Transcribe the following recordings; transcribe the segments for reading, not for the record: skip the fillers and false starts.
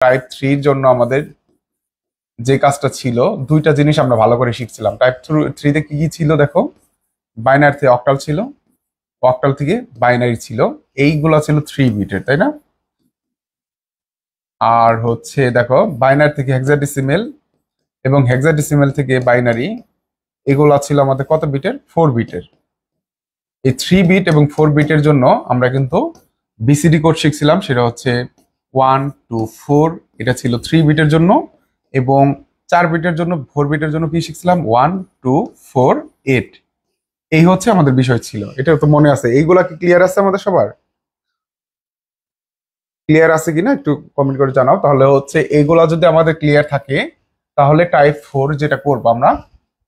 Type 3 এর জন্য আমাদের যে কাজটা ছিল, দুইটা জিনিস আমরা ভালো করে শিখছিলাম। টাইপ 3 তে কি কি ছিল দেখো, বাইনারি থেকে অক্টাল ছিল, অক্টাল থেকে বাইনারি ছিল, এইগুলা ছিল 3 বিটের, তাই না? আর হচ্ছে দেখো বাইনারি থেকে হেক্সাডেসিমেল এবং হেক্সাডেসিমেল থেকে বাইনারি, এগুলা ছিল আমাদের কত বিটের? 4 বিটের। এই 3 বিট এবং 4 বিটের জন্য আমরা কিন্তু বিসিডি কোড শিখছিলাম, সেটা হচ্ছে 1 2 4, এটা ছিল 3 বিটের জন্য। এবং 4 বিটের জন্য, 4 বিটের জন্য কি শিখছিলাম? 1 2 4 8। এই হচ্ছে আমাদের বিষয় ছিল, এটা তো মনে আছে? এইগুলা কি ক্লিয়ার আছে আমাদের সবার? ক্লিয়ার আছে কিনা একটু কমেন্ট করে জানাও। তাহলে হচ্ছে এইগুলা যদি আমাদের ক্লিয়ার থাকে, তাহলে টাইপ 4 যেটা করবো আমরা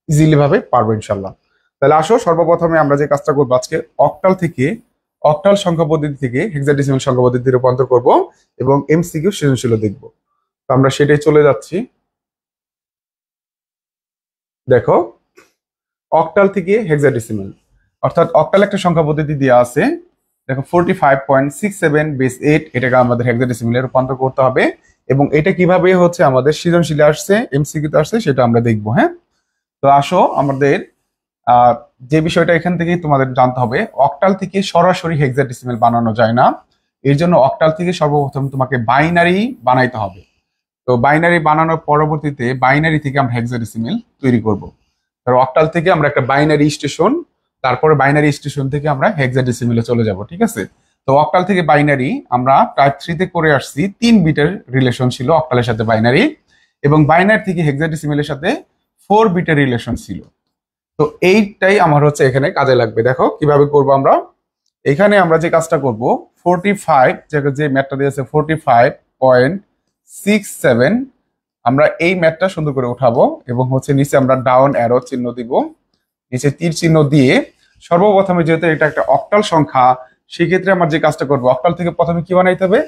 ইজিলি ভাবে পারবো ইনশাল্লাহ। তাহলে আসো সর্বপ্রথমে আমরা যে কাজটা করবো আজকে, অক্টাল থেকে, অক্টাল সংখ্যা পদ্ধতি থেকে হেক্সাডেসিমাল সংখ্যা পদ্ধতিতে রূপান্তর করব এবং এমসিকিউ সৃজনশীল দেখবো। তো আমরা সেটাই চলে যাচ্ছি। দেখো, অক্টাল থেকে হেক্সাডেসিমাল, অর্থাৎ অক্টাল একটা সংখ্যা পদ্ধতি দেওয়া আছে। দেখো 45.67 বেস 8, এটাকে আমাদের হেক্সাডেসিমালে রূপান্তর করতে হবে। এবং এটা কিভাবে হচ্ছে আমাদের সৃজনশীলে আসছে, এমসিকিউতে আসছে, সেটা আমরা দেখবো। হ্যাঁ, তো আসো আমাদের যে বিষয়টা এখান থেকেই তোমাদের জানতে হবে, অক্টাল থেকে সরাসরি হেক্সাডেসিমাল বানানো যায় না। এর জন্য অক্টাল থেকে সর্বপ্রথম তোমাকে বাইনারি বানাইতে হবে। তো বাইনারি বানানোর পরবর্তীতে বাইনারি থেকে আমরা হেক্সাডেসিমাল তৈরি করব। ধরো অক্টাল থেকে আমরা একটা বাইনারি স্টেশন, তারপরে বাইনারি স্টেশন থেকে আমরা হেক্সাডেসিমালে চলে যাব, ঠিক আছে? তো অক্টাল থেকে বাইনারি আমরা টাইপ 3 তে করে আসছি, 3 বিটের রিলেশন ছিল অক্টালের সাথে বাইনারি, এবং বাইনারি থেকে হেক্সাডেসিমালের সাথে 4 বিটের রিলেশন ছিল। তো এইটাই আমার হচ্ছে এখানে কাজে লাগবে। দেখো কিভাবে করব আমরা। এখানে আমরা যে কাজটা করব, 45 যে ম্যাথটা দিয়েছে 45.67, আমরা এই ম্যাথটা সুন্দর করে উঠাবো এবং হচ্ছে নিচে আমরা ডাউন অ্যারো চিহ্ন দিব, নিচে তীর চিহ্ন দিয়ে সর্বপ্রথমে যেহেতু এটা একটা অক্টাল সংখ্যা, সেক্ষেত্রে আমার যে কাজটা করবো, অক্টাল থেকে প্রথমে কি বানাইতে হবে?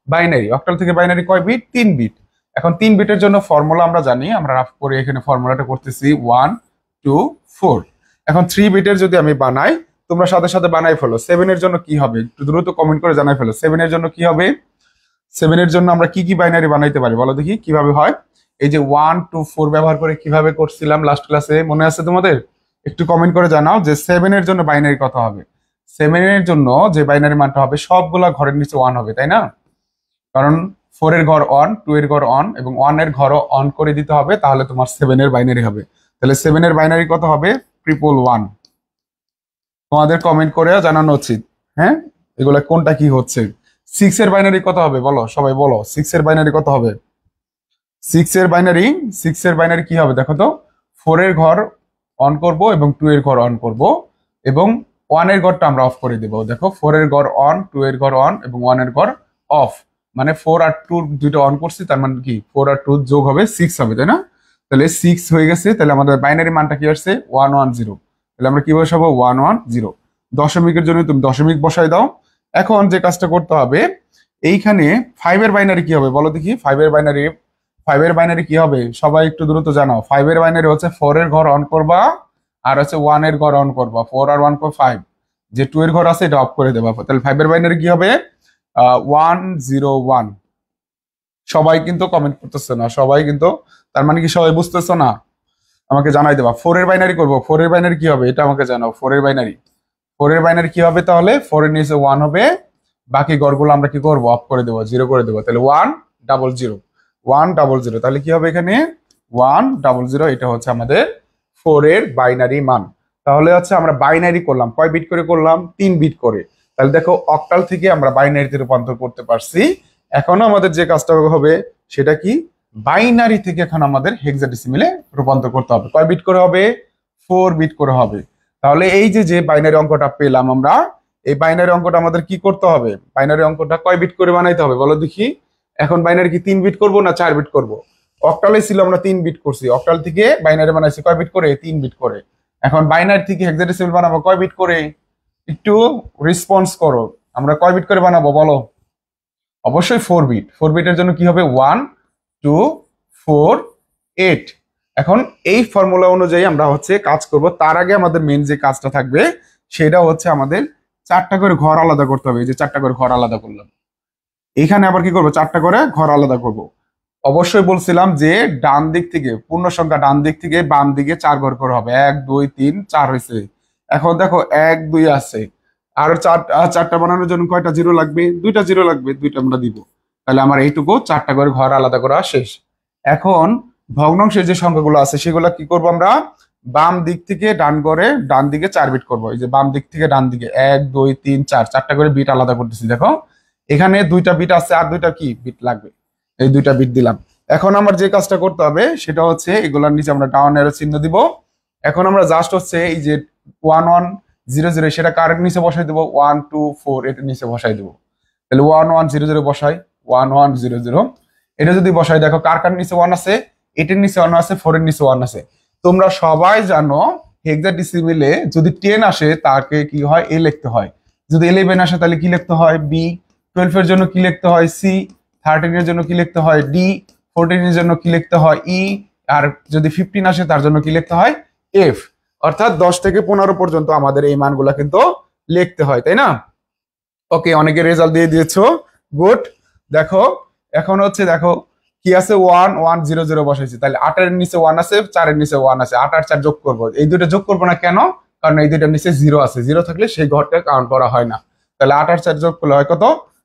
বাইনারি। অক্টাল থেকে বাইনারি কয় বিট? 3 বিট। এখন 3 বিটের জন্য ফর্মুলা আমরা জানি, আমরা রাফ করে এখানে ফর্মুলাটা করতেছি 1 2 4। এখন 3 বিটের যদি আমি বানাই, তোমরা সাথে সাথে বানাই ফেলো। 7 এর জন্য কি হবে একটু দ্রুত কমেন্ট করে জানাই ফেলো। 7 এর জন্য কি হবে? 7 এর জন্য আমরা কি কি বাইনারি বানাইতে পারি বলো দেখি কিভাবে হয়। এই যে 1 2 4 ব্যবহার করে কিভাবে করছিলাম লাস্ট ক্লাসে, মনে আছে তোমাদের? একটু কমেন্ট করে জানাও যে 7 এর জন্য বাইনারি কত হবে। 7 এর জন্য যে বাইনারি মানটা হবে, সবগুলা ঘরের নিচে 1 হবে, তাই না? কারণ 4 এর ঘর অন, 2 এর ঘর অন এবং 1 এর ঘরও অন করে দিতে হবে, তাহলে তোমার 7 এর বাইনারি হবে। তাহলে 7 এর বাইনারি কত হবে? 111। তোমাদের কমেন্ট করে জানানো উচিত। হ্যাঁ, এগুলা কোনটা কি হচ্ছে। 6 এর বাইনারি কত হবে বলো, সবাই বলো 6 এর বাইনারি কত হবে? 6 এর বাইনারি, 6 এর বাইনারি কি হবে দেখো তো, 4 এর ঘর অন করব এবং 2 এর ঘর অন করব এবং 1 এর ঘরটা আমরা অফ করে দেব। দেখো 4 এর ঘর অন, 2 এর ঘর অন এবং 1 এর ঘর অফ, মানে 4 আর 2 দুইটা অন করছি, তার মানে কি 4 আর 2 যোগ হবে 6 হবে, তাই না? তাহলে 6 হয়ে গেছে। তাহলে আমাদের বাইনারি মানটা কি আসছে? 110। তাহলে আমরা কি বসাবো? 110। দশমিকের জন্য তুমি দশমিক বসাই দাও। এখন যে কাজটা করতে হবে, এইখানে 5 এর বাইনারি কি হবে বলো দেখি। 5 এর বাইনারি, 5 এর বাইনারি কি হবে সবাই একটু দ্রুত জানাও। 5 এর বাইনারি হচ্ছে 4 এর ঘর অন করবা আর হচ্ছে 1 এর ঘর অন করবা। 4 আর 1 করে 5, যে 2 এর ঘর আছে এটা অফ করে দেবা। তাহলে 5 এর বাইনারি কি হবে? 101। সবাই কিন্তু কমেন্ট করতেছে না, সবাই কিন্তু, তার মানে কি সবাই বুঝতেছো না? আমাকে জানাই দেবা। 4 এর বাইনারি করবো, 4 এর বাইনারি কি হবে এটা আমাকে জানাও। 4 এর বাইনারি, 4 এর বাইনারি কি হবে তাহলে? 4 এর নিচে 1 হবে, বাকি ঘরগুলো আমরা কি করবো? অফ করে দেবো, 0 করে দেবো। তাহলে 100, 100। তাহলে কি হবে এখানে? 100। এটা হচ্ছে আমাদের 4 এর বাইনারি মান। তাহলে হচ্ছে আমরা বাইনারি করলাম, কয় বিট করে করলাম? 3 বিট করে। তাহলে দেখো অক্টাল থেকে আমরা বাইনারিতে রূপান্তর করতে পারছি। এখনো আমাদের যে কাজটা হবে সেটা কি? বাইনারি থেকে এখন আমাদের হেক্সাডেসিমেলে রূপান্তর করতে হবে। কয় বিট করে হবে? 4 বিট করে হবে। তাহলে এই যে যে বাইনারি অঙ্কটা পেলাম আমরা, এই বাইনারি অঙ্কটা আমাদের কি করতে হবে? বাইনারি অঙ্কটা কয় বিট করে বানাইতে হবে বলো দেখি। এখন বাইনারি কি 3 বিট করব না 4 বিট করব? অক্টালে ছিল আমরা 3 বিট করছি, অক্টাল থেকে বাইনারি বানাইছি কয় বিট করে? 3 বিট করে। এখন বাইনারি থেকে হেক্সাডেসিমেল বানাবো কয় বিট করে? একটু রেসপন্স করো, আমরা কয় বিট করে বানাবো বলো? অবশ্যই 4 বিট। 4 বিটের জন্য কি হবে? 1 2 4 8। এখন এই ফর্মুলা অনুযায়ী আমরা হচ্ছে কাজ করব। তার আগে আমাদের মেন যে কাজটা থাকবে সেটা হচ্ছে আমাদের 4টা করে ঘর আলাদা করতে হবে। এই যে 4টা করে ঘর আলাদা করলাম, এখানে আবার কি করবো? 4টা করে ঘর আলাদা করব। অবশ্যই বলছিলাম যে ডান দিক থেকে পূর্ণ সংখ্যা ডান দিক থেকে বাম দিকে 4 ঘর করে হবে, 1 2 3 4 হয়েছে। এখন দেখো 1 2 আছে, আর চারটা বানানোর জন্য কয়টা জিরো লাগবে? দুইটা জিরো লাগবে, দুইটা আমরা দিব। তাহলে আমার এইটুকু 4টা করে ঘর আলাদা করা শেষ। এখন ভগ্নাংশের যে সংখ্যাগুলো আছে সেগুলো কি করব আমরা? বাম দিক থেকে ডান ঘরে ডান দিকে 4 বিট করব। এই যে বাম দিক থেকে ডান দিকে 1 2 3 4, 4টা করে বিট আলাদা করতেছি। দেখো এখানে দুইটা বিট আছে, আর দুইটা কি বিট লাগবে, এই দুইটা বিট দিলাম। এখন আমার যে কাজটা করতে হবে সেটা হচ্ছে এগুলোর নিচে আমরা ডাউন অ্যারো চিহ্ন দিব। এখন আমরা জাস্ট হচ্ছে এই যে 1 1 0 0 সেটা কার নিচে বসাই দেবো? 1 2 4 এটার নিচে বসাই দেবো। তাহলে 1 1 0 0 বসাই, 1 1 0 0 এটা যদি বসাই, দেখো কার কার নিচে 1 আছে? এটার নিচে 1 আছে, 4 এর নিচে 1 আছে। তোমরা সবাই জানো হেক্সাডেসিমেলে যদি 10 আসে তাকে কি হয়? এ লিখতে হয়। যদি 11 আসে তাহলে কি লিখতে হয়? বি। 12 এর জন্য কি লিখতে হয়? সি। 13 এর জন্য কি লিখতে হয়? ডি। 14 এর জন্য কি লিখতে হয়? ই। আর যদি 15 আসে তার জন্য কি লিখতে হয়? এফ। অর্থাৎ 10 থেকে 15 পর্যন্ত আমাদের এই মানগুলা কিন্তু লিখতে হয়, তাই না? ওকে, অনেকে রেজাল্ট দিয়ে দিয়েছো, গুড। দেখো এখন হচ্ছে দেখো কি আছে? 1 1 0 0 বসাইছি, তাহলে 8 এর নিচে 1 আছে, 4 এর নিচে 1 আছে, 8 আর 4 যোগ করবো। এই দুটো যোগ করবো না কেন? কারণ এই দুটার নিচে 0 আছে, 0 থাকলে সেই ঘরটা কাউন্ট করা হয় না। তাহলে 8 আর 4 যোগ করলে হয় কত?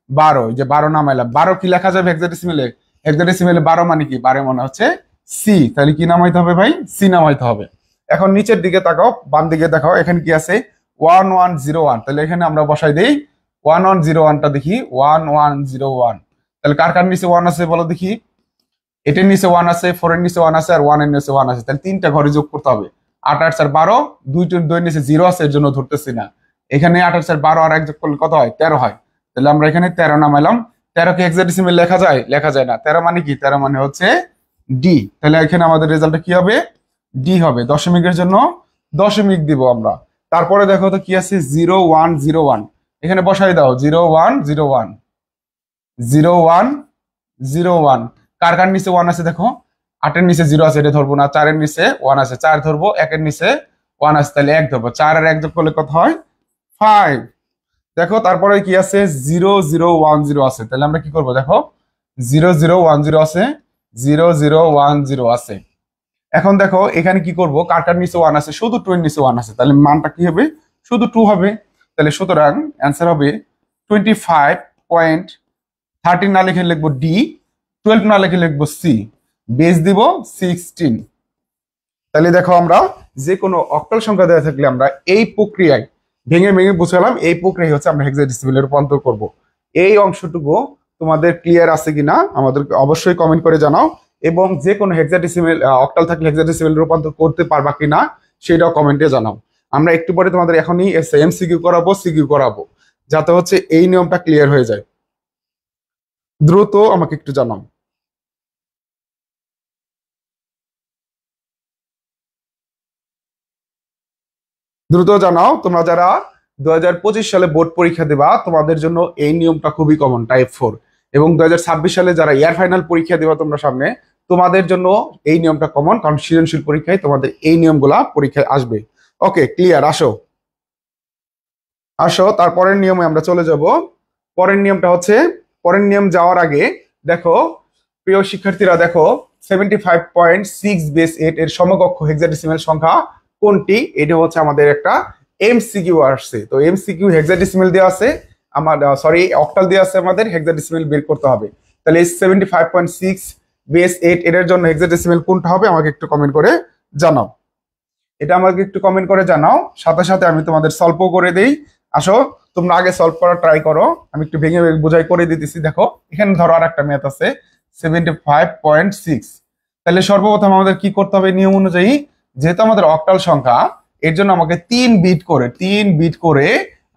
12। এই যে 12 নামাইলাম। 12 কি লেখা যাবে হেক্সাডেসিমেলে? হেক্সাডেসিমেলে 12 মানে কি? 12 মানে হচ্ছে সি। তাহলে কি নামাইতে হবে ভাই? সি নামাইতে হবে। এখন নিচের দিকে তাকাও, বাম দিকে দেখাও, এখানে কি আছে? 1 1 0 1। তাহলে এখানে আমরা বসাই দেই 1 1 0 1টা দেখি, 1 1 0 1। তাহলে কার কার নিচে 1 আছে বলো দেখি? এটার নিচে 1 আছে, 4 এর নিচে 1 আছে, আর 1 এর নিচে 1 আছে। তাহলে তিনটা ঘরে যোগ করতে হবে। 8 8 4 12, দুইটার নিচে 0 আছে এর জন্য ধরতেছি না। এখানে 8 8 4 12 আর এক যোগ করলে কত হয়? 13 হয়। তাহলে আমরা এখানে 13 নামাইলাম। 13 কে হেক্সাডেসিমেল লেখা যায়? লেখা যায় না। 13 মানে কি? 13 মানে হচ্ছে ডি। তাহলে এখানে আমাদের রেজাল্টটা কি হবে? ডি হবে। দশমিকের জন্য দশমিক দিব আমরা। তারপরে দেখো তো কি আছে? 0 1 0 1। এখানে বসাই দাও 0 1 0 1 0 1 0 1। কার কার নিচে 1 আছে দেখো? 8 এর নিচে 0 আছে, এটা ধরবো না। 4 এর নিচে 1 আছে, 4 ধরবো। 1 এর নিচে 1 আছে, তাহলে 1 ধরবো। 4 আর 1 যোগ করলে কত হয়? 5। দেখো তারপরে কি আছে? 0 0 1 0 আছে। তাহলে আমরা কি করবো? দেখো 0 0 1 0 আছে, 0 0 1 0 আছে। এখন দেখো এখানে কি করব? কার কার নিচে 1 আছে? শুধু 2 এর নিচে 1 আছে, তাহলে মানটা কি হবে? শুধু 2 হবে। তাহলে সুতরাং অ্যান্সার হবে 25.13 না লিখে লিখবো ডি, 12 না লিখে লিখবো সি, বেস দিব 16। তাহলে দেখো আমরা যে কোনো অক্টাল সংখ্যা দেওয়া থাকলে আমরা এই প্রক্রিয়ায় ভেঙে ভেঙে বুঝালাম, এই প্রক্রিয়ায় হচ্ছে আমরা হেক্সাডেসিমেলে রূপান্তর করব। এই অংশটুকু তোমাদের ক্লিয়ার আছে কিনা আমাদেরকে অবশ্যই কমেন্ট করে জানাও, এবং যে কোনো হেক্সাডেসিমেল অক্টাল থাকলে হেক্সাডেসিমেল রূপান্তর করতে পারবা কিনা সেটাও কমেন্টে জানাও। আমরা একটু পরে তোমাদের এখনই এমসিকিউ করাবো, সিকিউ করাবো, যাতে হচ্ছে এই নিয়মটা ক্লিয়ার হয়ে যায়। দ্রুত আমাকে একটু জানাও। দ্রুত জানাও তোমরা যারা 2025 সালে বোর্ড পরীক্ষা দেবা, তোমাদের জন্য এই নিয়মটা খুবই কমন, টাইপ 4। এবং 2026 সালে যারা ইয়ার ফাইনাল পরীক্ষা দেবা তোমরা সামনে, তোমাদের জন্য এই নিয়মটা কমন, কারণ সৃজনশীল পরীক্ষায় তোমাদের এই নিয়মগুলা পরীক্ষায় আসবে। ওকে, ক্লিয়ার? আসো আসো, তারপরের নিয়মে আমরা চলে যাব। পরের নিয়মটা হচ্ছে, পরের নিয়ম যাওয়ার আগে দেখো প্রিয় শিক্ষার্থীরা, দেখো 75.6 বেস 8 এর সমকক্ষ হেক্সাডেসিমেল সংখ্যা কোনটি? এটা হচ্ছে আমাদের একটা এমসিকিউ আসছে। তো এমসিকিউ হেক্সাডেসিমেল দেওয়া আছে, আমার সরি অক্টাল দেওয়া আছে, আমাদের হেক্সাডেসিমেল বের করতে হবে। তাহলে 75.6 বেস 8 এর জন্য হেক্সাডেসিমেল কোনটা হবে আমাকে একটু কমেন্ট করে জানাও। এটা আমাকে একটু কমেন্ট করে জানাও, সাথে সাথে আমি তোমাদের সলভ করে দেই। আসো তোমরা আগে সলভ করার ট্রাই করো, আমি একটু ভেঙে ভেঙে বোঝাই করে দিতেছি। দেখো এখানে ধরো আর একটা ম্যাথ আছে 75.6। তাহলে সর্বপ্রথম আমাদের কি করতে হবে নিয়ম অনুযায়ী? যেহেতু আমাদের অক্টাল সংখ্যা, এর জন্য আমাকে 3 বিট করে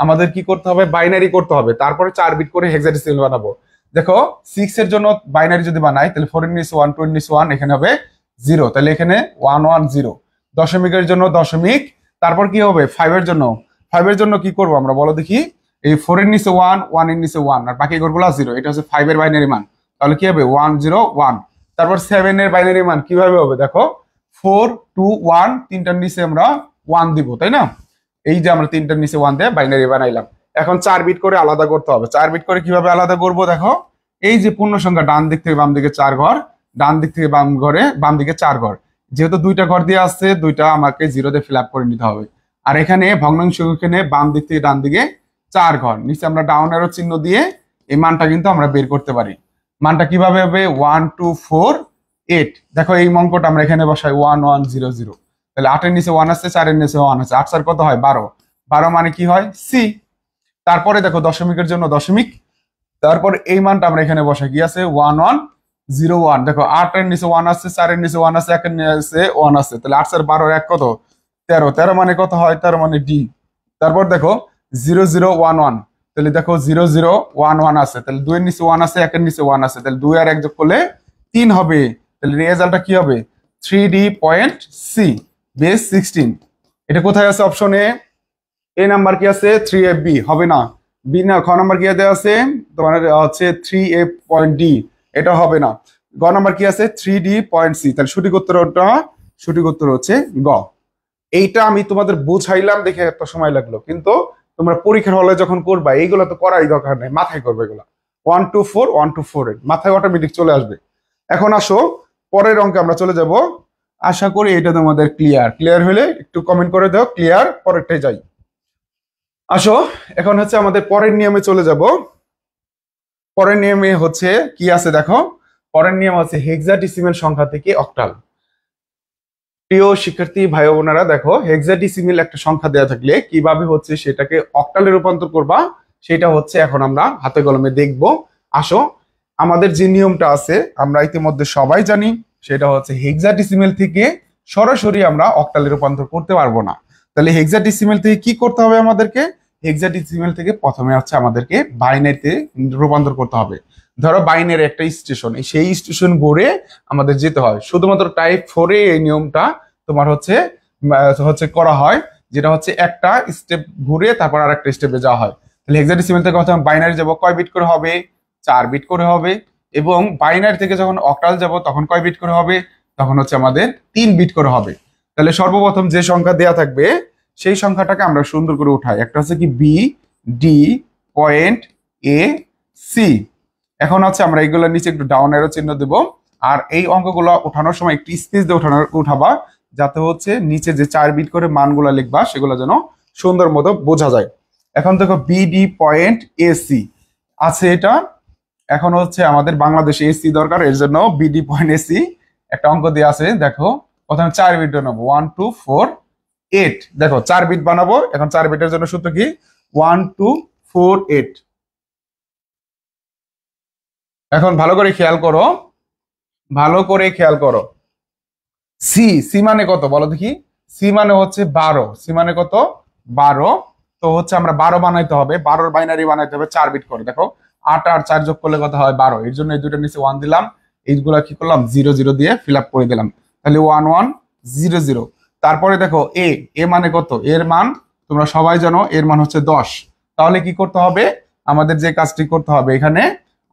আমাদের কি করতে হবে? বাইনারি করতে হবে। তারপরে 4 বিট করে হেক্সাডেসিমেল বানাবো। দেখো 6 এর জন্য বাইনারি যদি বানাই তাহলে 4 এর নিচে 1 2 এর নিচে 1, এখানে হবে 0, তাহলে এখানে 1 1 0। দশমিকের জন্য দশমিক, তারপর কি হবে? 5 এর জন্য, 5 এর জন্য কি করব আমরা বলো দেখি? এই 4 এর নিচে 1 1 এর নিচে 1 আর বাকি ঘরগুলো 0, এটা হচ্ছে 5 এর বাইনারি মান। তাহলে কি হবে? 1 0 1। তারপর 7 এর বাইনারি মান কিভাবে হবে? দেখো 4 2 1, তিনটার নিচে আমরা 1 দিব, তাই না? এই যে আমরা তিনটার নিচে 1 দিয়ে বাইনারি বানাইলাম। এখন 4 বিট করে আলাদা করতে হবে। 4 বিট করে কিভাবে আলাদা করব? দেখো এই যে পূর্ণ সংখ্যা ডান দিক থেকে বাম দিকে 4 ঘর, ডান দিক থেকে বাম দিকে 4 ঘর। যেহেতু দুইটা ঘর দিয়ে আসছে, দুইটা আমাকে 0 দিয়ে ফিল আপ করে নিতে হবে। আর এখানে ভগ্নাংশ, এখানে বাম দিক থেকে ডান দিকে 4 ঘর, নিচে আমরা ডাউন অ্যারো চিহ্ন দিয়ে এই মানটা কিন্তু আমরা বের করতে পারি। মানটা কিভাবে হবে? 1 2 4 8। দেখো এই অঙ্কটা আমরা এখানে বসাই 1 1 0 0। তাহলে 8 এর নিচে 1 আছে, 4 এর নিচে 1 আছে, 8 4 কত হয়? 12। 12 মানে কি হয়? সি। তারপরে দেখো দশমিকের জন্য দশমিক, তারপর এই মানটা আমরা এখানে বসাই, কি আছে? 1 1 0 1। দেখো 8 এর নিচে 1 আছে, 4 এর নিচে 1 আছে, 1 এর নিচে 1 আছে, তাহলে 8 4 12 1 কত? 13। 13 মানে কত হয়? 13 মানে ডি। তারপর দেখো 0 0 1 1। তাহলে দেখো 0 0 1 1 আছে, তাহলে 2 এর নিচে 1 আছে, 1 এর নিচে 1 আছে, তাহলে 2 আর 1 যোগ করলে 3 হবে। তাহলে রেজাল্টটা কি হবে? 3D point C, base 16। এটা কোথায় আছে? অপশনে এ নাম্বার কি আছে? 3F বি হবে না, বি না। খ নাম্বার কি দেওয়া আছে? তোমার হচ্ছে 3F পয়েন্ট ডি, এটা হবে না। গ নাম্বার কি আছে? 3D point C. তাহলে সঠিক উত্তর হচ্ছে গ। এইটা আমি তোমাদের বুঝাইলাম দেখে এত সময় লাগলো, কিন্তু তোমরা পরীক্ষার হলে যখন করবা এইগুলো তো করাই দরকার নেই, মাথায় করবে এগুলো। 1 2 4 1 2 4 8 মাথায় অটোমেটিক চলে আসবে। এখন আসো পরের অঙ্কে আমরা চলে যাব। আশা করি এটা তোমাদের ক্লিয়ার হলে একটু কমেন্ট করে দাও ক্লিয়ার, পরেরটাই যাই। আসো এখন হচ্ছে আমাদের পরের নিয়মে চলে যাব। পরের নিয়মে হচ্ছে কি আছে দেখো, পরের নিয়ম হচ্ছে হেক্সাডেসিমেল সংখ্যা থেকে অক্টাল। প্রিয় শিক্ষার্থী ভাই বোনেরা, দেখো হেক্সাডেসিমেল একটা সংখ্যা দেওয়া থাকলে কিভাবে হচ্ছে সেটাকে অক্টালে রূপান্তর করবা, সেটা হচ্ছে এখন আমরা হাতে কলমে দেখব। আসো, আমাদের যে নিয়মটা আছে আমরা ইতিমধ্যে সবাই জানি, সেটা হচ্ছে হেক্সাডেসিমেল থেকে সরাসরি আমরা অক্টালে রূপান্তর করতে পারবো না। তাহলে হেক্সাডেসিমেল থেকে কি করতে হবে আমাদেরকে? হেক্সাডেসিমেল থেকে প্রথমে হচ্ছে আমাদেরকে বাইনারিতে রূপান্তর করতে হবে। ধরো বাইনারি একটা স্টেশন, সেই স্টেশন ঘুরে আমাদের যেতে হয়। শুধুমাত্র টাইপ 4 এ এই নিয়মটা তোমার হচ্ছে করা হয়, যেটা হচ্ছে একটা স্টেপ ঘুরে তারপর আর একটা স্টেপে যাওয়া হয়। তাহলে হেক্সাডেসিমেল থেকে প্রথমে বাইনারি যাব, কয় বিট করে হবে? 4 বিট করে হবে। এবং বাইনারি থেকে যখন অক্টাল যাব তখন কয় বিট করে হবে? তখন হচ্ছে আমাদের 3 বিট করে হবে। তাহলে সর্বপ্রথম যে সংখ্যা দেয়া থাকবে সেই সংখ্যাটাকে আমরা সুন্দর করে উঠাই। একটা হচ্ছে কি B D point A C. এখন হচ্ছে আমরা এইগুলোর নিচে একটু ডাউন অ্যারো চিহ্ন দেব। আর এই অঙ্কগুলো উঠানোর সময় একটু স্পেস দিয়ে উঠাবা, যাতে হচ্ছে নিচে যে 4 বিট করে মানগুলো লিখবা সেগুলো যেন সুন্দর মতো বোঝা যায়। এখন দেখো বিডি পয়েন্ট এসি আছে এটা। এখন হচ্ছে আমাদের বাংলাদেশে এসি দরকার, এর জন্য বিডি পয়েন্ট এসি একটা অঙ্ক দিয়ে আছে। দেখো প্রথমে 4 বিট বানাবো, 1 2 4 8। দেখো 4 বিট বানাবো। এখন 4 বিটের জন্য সূত্র কি? 1 2 4 8। এখন ভালো করে খেয়াল করো। সি, সি মানে কত বলো দেখি? সি মানে হচ্ছে 12। সি মানে কত? 12। তো হচ্ছে আমরা 12 বানাইতে হবে, 12 বাইনারি বানাইতে হবে 4 বিট করে। দেখো 8 আর 4 যোগ করলে কত হয়? 12। এর জন্য এই দুটোর নিচে 1 দিলাম, এইগুলা কি করলাম? 0 0 দিয়ে ফিল আপ করে দিলাম। তাহলে 1 1 0 0। তারপরে দেখো এ, এ মানে কত? এর মান তোমরা সবাই জানো, এর মান হচ্ছে 10। তাহলে কি করতে হবে? আমাদের যে কাজটি করতে হবে, এখানে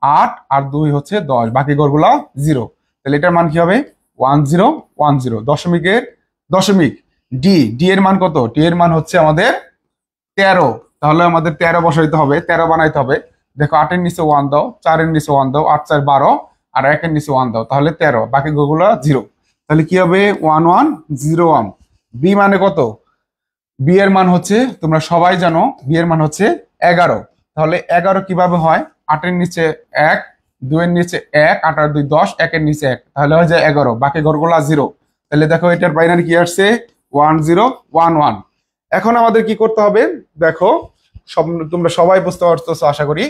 8 আর 2 হচ্ছে 10, বাকি ঘরগুলো 0। তাহলে এটার মান কি হবে? 1 0 1 0। দশমিকের দশমিক ডি, ডি এর মান কত? ডি এর মান হচ্ছে আমাদের 13। তাহলে আমাদের 13 বসাইতে হবে, 13 বানাইতে হবে। দেখো 8 এর নিচে 1 দাও, 4 এর নিচে 1 দাও, 8 4 12 আর 1 এর নিচে 1 দাও, তাহলে 13, বাকি গুলো 0। তাহলে কি হবে? 1 1 0 1। বি মানে কত? বি এর মান হচ্ছে তোমরা সবাই জানো, বি এর মান হচ্ছে 11। তাহলে 11 কিভাবে হয়? 8 এর নিচে 1, 2 এর নিচে 1, 8 আর 2 10, 1 এর নিচে 1, তাহলে হয় যায় 11, বাকি ঘরগুলো 0। তাহলে দেখো এটার বাইনারি কি আসছে? 1 0 1 1। এখন আমাদের কি করতে হবে? দেখো তোমরা সবাই বুঝতে পারছো আশা করি।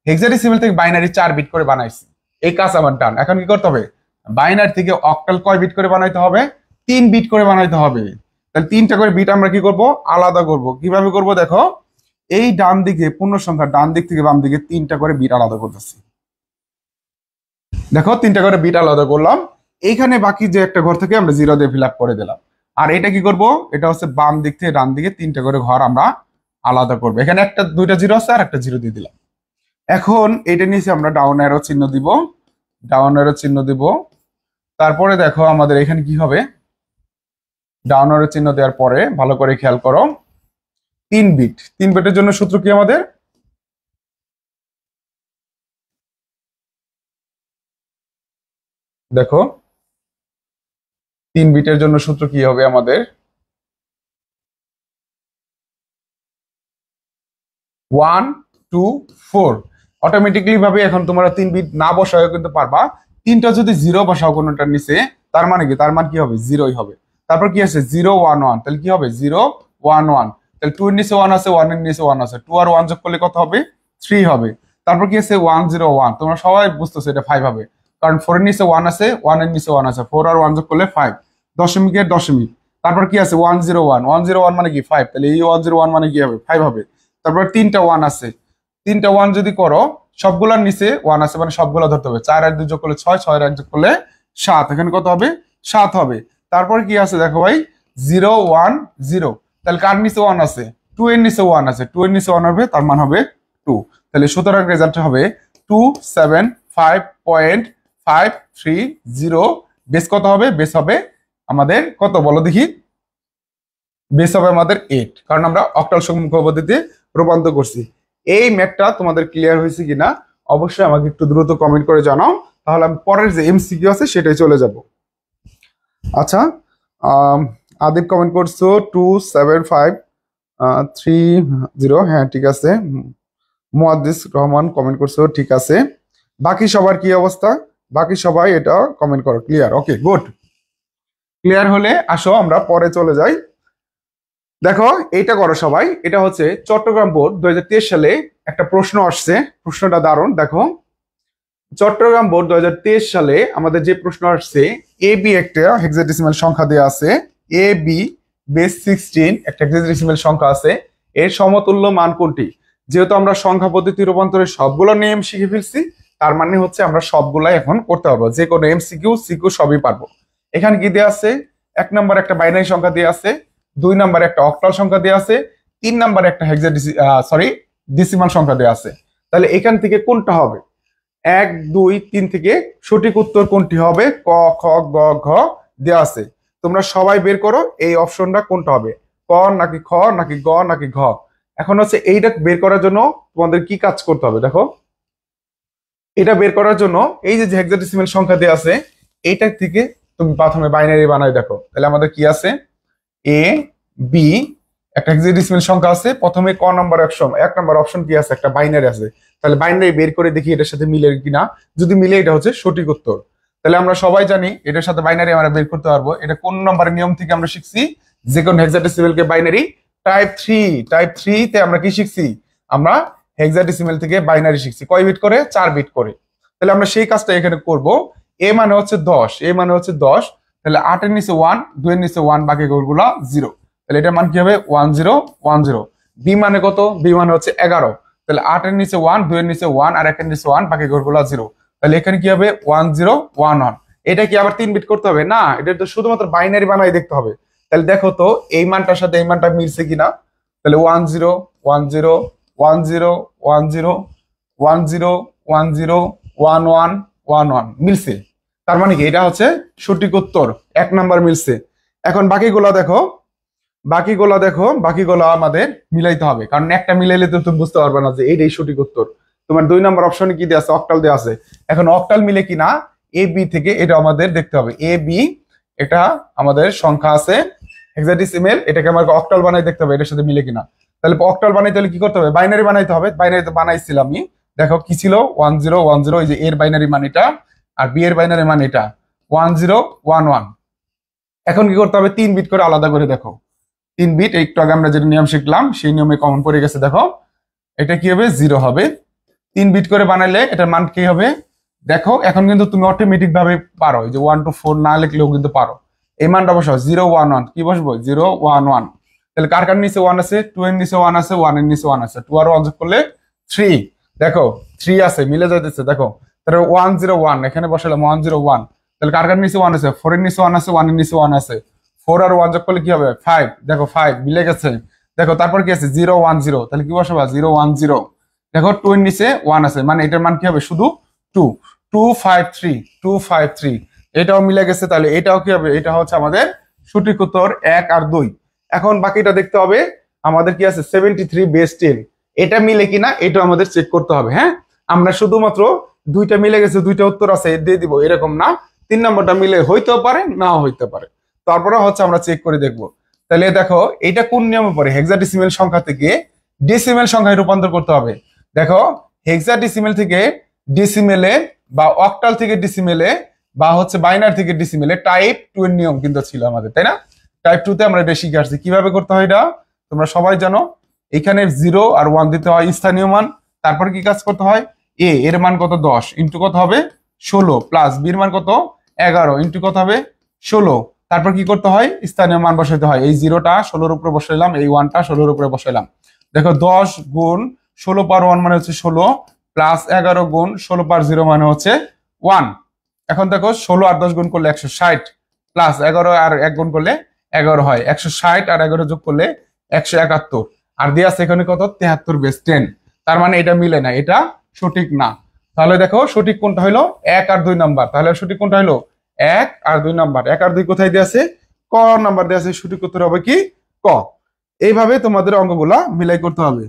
হেক্সাডেসিমেল থেকে বাইনারি 4 বিট করে বানাইছি, এই কাজ আমার ডান। এখন কি করতে হবে? বাইনারি থেকে অক্টাল কয় বিট করে বানাইতে হবে? 3 বিট করে বানাইতে হবে। তাহলে 3টা করে বিট আমরা কি করব? আলাদা করব। কিভাবে করব? দেখো এই ডান দিকে পূর্ণ সংখ্যা, ডান দিক থেকে বাম দিকে 3টা করে বিট আলাদা করতেছি। দেখো 3টা করে বিট আলাদা করলাম। এইখানে বাকি যে একটা ঘর থেকে আমরা 0 দিয়ে ফিল আপ করে দিলাম। আর এটা কি করব? এটা হচ্ছে বাম দিক থেকে ডান দিকে 3টা করে ঘর আমরা আলাদা করব। এখানে একটা 2টা 0 আছে আর একটা 0 দিয়ে দিলাম। এখন এটা নিচে আমরা ডাউন অ্যারো চিহ্ন দিব, তারপরে দেখো আমাদের এখানে কি হবে? ডাউন অ্যারো চিহ্ন দেওয়ার পরে ভালো করে খেয়াল করো, 3 বিট। 3 বিটের জন্য সূত্র কি আমাদের? দেখো 3 বিটের জন্য সূত্র কি হবে আমাদের 1 2 4 অটোমেটিক্যালি ভাবে এখন তোমরা 3 বিট না বসাও কিন্তু পারবা। তিনটা যদি 0 বসাও কোনটার নিচে তার মানে কি, তার মান কি হবে 0ই হবে। তারপর কি আছে 0 1 1, তাহলে কি হবে 0 1 1, তাহলে 2 এর নিচে 1 আছে, 1 এর নিচে 1 আছে, 2 আর 1 যোগ করলে কত হবে 3 হবে। তারপর কি আছে 1 0 1, তোমরা সবাই বুঝতেছো এটা 5 হবে, কারণ 4 এর নিচে 1 আছে, 1 এর নিচে 1 আছে, 4 আর 1 যোগ করলে 5, দশমিকের দশমিক। তারপর কি আছে 1 0 1, 1 0 1 মানে কি 5, তাহলে এই 1 0 1 মানে কি হবে 5 হবে। তারপর তিনটা 1 আছে, তিনটা 1 যদি করো সবগুলোর নিচে 1 আছে মানে সবগুলো ধরতে হবে, 4 আর 2 যোগ করলে 6, 6 আর 1 যোগ করলে 7, এখানে কত হবে 7 হবে। তারপর কি আছে দেখো ভাই 0 1 0, তাহলে কার নিচে 1 আছে 2 এর নিচে 1 আছে, 2 এর নিচে 1 হবে তার মান হবে 2, তাহলে সুতরাং রেজাল্ট হবে 275.530। বেস কত হবে, বেস হবে আমাদের কত বলো দেখি, বেস হবে আমাদের 8, কারণ আমরা অক্টাল সম্মুখ পদ্ধতিতে রূপান্তর করছি। এই ম্যাথটা তোমাদের ক্লিয়ার হয়েছে কিনা অবশ্যই আমাকে একটু দ্রুত কমেন্ট করে জানাও, তাহলে আমি পরের যে এমসিকিউ আছে সেটাই চলে যাব। আচ্ছা, আদিব কমেন্ট করছো 27530, হ্যাঁ ঠিক আছে। মুয়াদ্দিস রহমান কমেন্ট করছো ঠিক আছে। বাকি সবার কি অবস্থা, বাকি সবাই এটা কমেন্ট করো ক্লিয়ার, ওকে গুড। ক্লিয়ার হলে আসো আমরা পরে চলে যাই। দেখো এইটা করো সবাই, এটা হচ্ছে চট্টগ্রাম বোর্ড 2023 সালে একটা প্রশ্ন আসছে, প্রশ্নটা দারুণ। দেখো চট্টগ্রাম বোর্ড 2023 সালে আমাদের যে প্রশ্ন আসছে, এ বি একটা হেক্সাডেসিমাল সংখ্যা দেওয়া আছে, এ বি বেস 16 একটা হেক্সাডেসিমাল সংখ্যা আছে, এর সমতুল্য মান কোনটি? যেহেতু আমরা সংখ্যা পদ্ধতি রূপান্তরে সবগুলো নিয়ম শিখে ফেলছি, তার মানে হচ্ছে আমরা সবগুলাই এখন করতে পারবো, যে কোনো এমসিকিউ সিকিউ সবই পারবো। এখানে কি দেওয়া আছে, 1 নম্বর একটা বাইনারি সংখ্যা দেওয়া আছে, 2 নম্বর একটা অক্টাল সংখ্যা দেওয়া আছে, 3 নম্বর একটা ডেসিমাল সংখ্যা দেওয়া আছে। তাহলে এখান থেকে কোনটা হবে 1 2 3 থেকে সঠিক উত্তর কোনটি হবে? ক খ গ ঘ দেওয়া আছে, তোমরা সবাই বের করো এই অপশনটা কোনটা হবে, ক নাকি খ নাকি গ নাকি ঘ। এখন হচ্ছে এইটা বের করার জন্য তোমাদের কি কাজ করতে হবে, দেখো এটা বের করার জন্য এই যে হেক্সাডেসিমাল সংখ্যা দেওয়া আছে এইটা থেকে তুমি প্রথমে বাইনারি বানাই। দেখো তাহলে আমাদের কি আছে, এ বি একটা হেক্সাডেসিমাল সংখ্যা আছে, প্রথমে ক নম্বর অপশন 1 নম্বর অপশন কি আছে, একটা বাইনারি আছে, তাহলে বাইনারি বের করে দেখি এটার সাথে মিলে কিনা, যদি মিলে এটা হচ্ছে সঠিক উত্তর। তাহলে আমরা সবাই জানি এটার সাথে বাইনারি আমরা বের করতে পারবো। এটা কোন নম্বরের নিয়ম থেকে আমরা শিখছি, যে কোন হেক্সাডেসিমাল কে বাইনারি টাইপ 3 তে আমরা কি শিখছি, আমরা হেক্সাডেসিমাল থেকে বাইনারি শিখছি, কয় বিট করে 4 বিট করে। তাহলে আমরা সেই কাজটা এখানে করব। এ মানে হচ্ছে 10, এ মানে হচ্ছে 10, তাহলে 8 এর নিচে 1, 2 এর নিচে 1, বাকি গুলো 0, তাহলে এটার মান কি হবে 10 10। বি মানে কত, বি মানে হচ্ছে 11, তাহলে 8 এর নিচে 1, 2 এর নিচে 1 আর 1 এর নিচে 1, বাকি গুলো 0, তাহলে এখানে কি হবে 1011। এটা কি আবার 3 বিট করতে হবে না, এটা তো শুধুমাত্র বাইনারি বানাই দেখতে হবে। তাহলে দেখো তো এই মানটার সাথে এই মানটা মিলছে কিনা, তাহলে 10 10 10 10 10 10 10 11 11 মিলছে, তার মানে কি এটা হচ্ছে সঠিক উত্তর, 1 নাম্বার মিলছে। এখন বাকিগুলো দেখো, বাকিগুলো আমাদের মিলাইতে হবে, কারণ একটা মিলাইলে তো তুমি বুঝতে পারবে না যে এইটাই সঠিক উত্তর। তোমার 2 নম্বর অপশনে কি দেওয়া আছে, অক্টাল দেওয়া আছে, এখন অক্টাল মিলে কিনা এ বি থেকে এটা আমাদের দেখতে হবে। এ বি এটা আমাদের সংখ্যা আছে হেক্সাডেসিমাল, এটাকে আমাকে অক্টাল বানাই দেখতে হবে এটার সাথে মিলে কিনা। তাহলে অক্টাল বানাইতে হলে কি করতে হবে, বাইনারি বানাইতে হবে, বাইনারি তো বানাইছিলাম আমি। দেখো কি ছিল 1010, এই যে এর বাইনারি মান এটা আর বি এর বাইনারি মান এটা 1011। এখন কি করতে হবে, 3 বিট করে আলাদা করে দেখো, 3 বিট একটু আগে আমরা যেটা নিয়ম শিখলাম সেই নিয়মে কমন পড়ে গেছে। দেখো এটা কি হবে 0 হবে, 3 বিট করে বানাইলে এটার মান কি হবে, দেখো এখন কিন্তু তুমি অটোমেটিক ভাবে পারো, এই যে 1 to 4 না লিখলেও কিন্তু পারো। এই মানটা বসাও 011, কি বসবো 011, তাহলে কার কার নিচে 1 আছে, 2 এর নিচে 1 আছে, 1 এর নিচে 1 আছে, 2 আর 1 যোগ করলে 3, দেখো 3 আছে মিলে যাইতেছে। দেখো তাহলে 101 এখানে বসালাম 101, তাহলে কার কার নিচে 1 আছে, 4 এর নিচে 1 আছে, 1 এর নিচে 1 আছে, 4 আর 1 যোগ করলে কি হবে 5, দেখো 5 মিলে গেছে। দেখো তারপর কি আছে 010, তাহলে কি বসাবা 010, দেখো 2 এর নিচে 1 আছে, মানে এটার মান কি হবে শুধু 2, 253 এটাও মিলে গেছে। তাহলে এটাও কি হবে, এটা হচ্ছে আমাদের সঠিক উত্তর 1 আর 2। এখন বাকিটা দেখতে হবে আমাদের কি আছে 73 বেস 10, এটা মিলে কিনা এটা আমাদের চেক করতে হবে। হ্যাঁ, আমরা শুধুমাত্র দুইটা মিলে গেছে দুইটা উত্তর আছে দিয়ে দিব এরকম না, 3 নম্বরটা মিলে হইতেও পারে নাও হইতে পারে, তারপরে হচ্ছে আমরা চেক করে দেখবো। তাহলে দেখো এটা কোন নিয়মে পড়ে, হেক্সাডেসিমেল সংখ্যা থেকে ডেসিমেল সংখ্যায় রূপান্তর করতে হবে। দেখো হেক্সাডেসিমেল থেকে ডেসিমেলে বা অক্টাল থেকে ডেসিমেলে বা হচ্ছে বাইনারি থেকে ডেসিমেলে টাইপ 2 এর নিয়ম কিন্তু ছিল আমাদের, তাই না? টাইপ 2 তে আমরা এটা শিখে আসছি কিভাবে করতে হয়। এটা তোমরা সবাই জানো। এখানে 0 আর 1 দিতে হয় স্থানীয় মান, তারপর কি কাজ করতে হয়, এ এর মান কত 10 ইন্টু কত হবে 16 প্লাস বির মান কত 11 ইন্টু কত হবে 16, তারপর কি করতে হয় স্থানীয় মান বসাইতে হয়। এই 0টা 16 এর উপরে বসাইলাম, এই 1টা 16 এর উপরে বসাইলাম। দেখো 10 গুণ 16 পার 1 মানে হচ্ছে 16 প্লাস 11 গুণ 16 পার 0 মানে হচ্ছে 1। এখন দেখো 16 আর 10 গুণ করলে 160 প্লাস 11 আর 1 গুণ করলে 11 হয়, 160 আর 11 যোগ করলে 171, আর দিয়ে আছে এখানে কত 73 বেস 10। তার মানে এটা মিলে না, এটা সঠিক না। তাহলে দেখো সঠিক কোনটা হলো 1 আর 2 নাম্বার। তাহলে সঠিক কোনটা হলো 1 আর 2 নাম্বার। 1 আর 2 কোথায় দিয়ে আছে, ক নাম্বার দিয়ে আছে। সঠিক উত্তর হবে কি ক। এইভাবে তোমাদের অঙ্কগুলা মিলাই করতে হবে,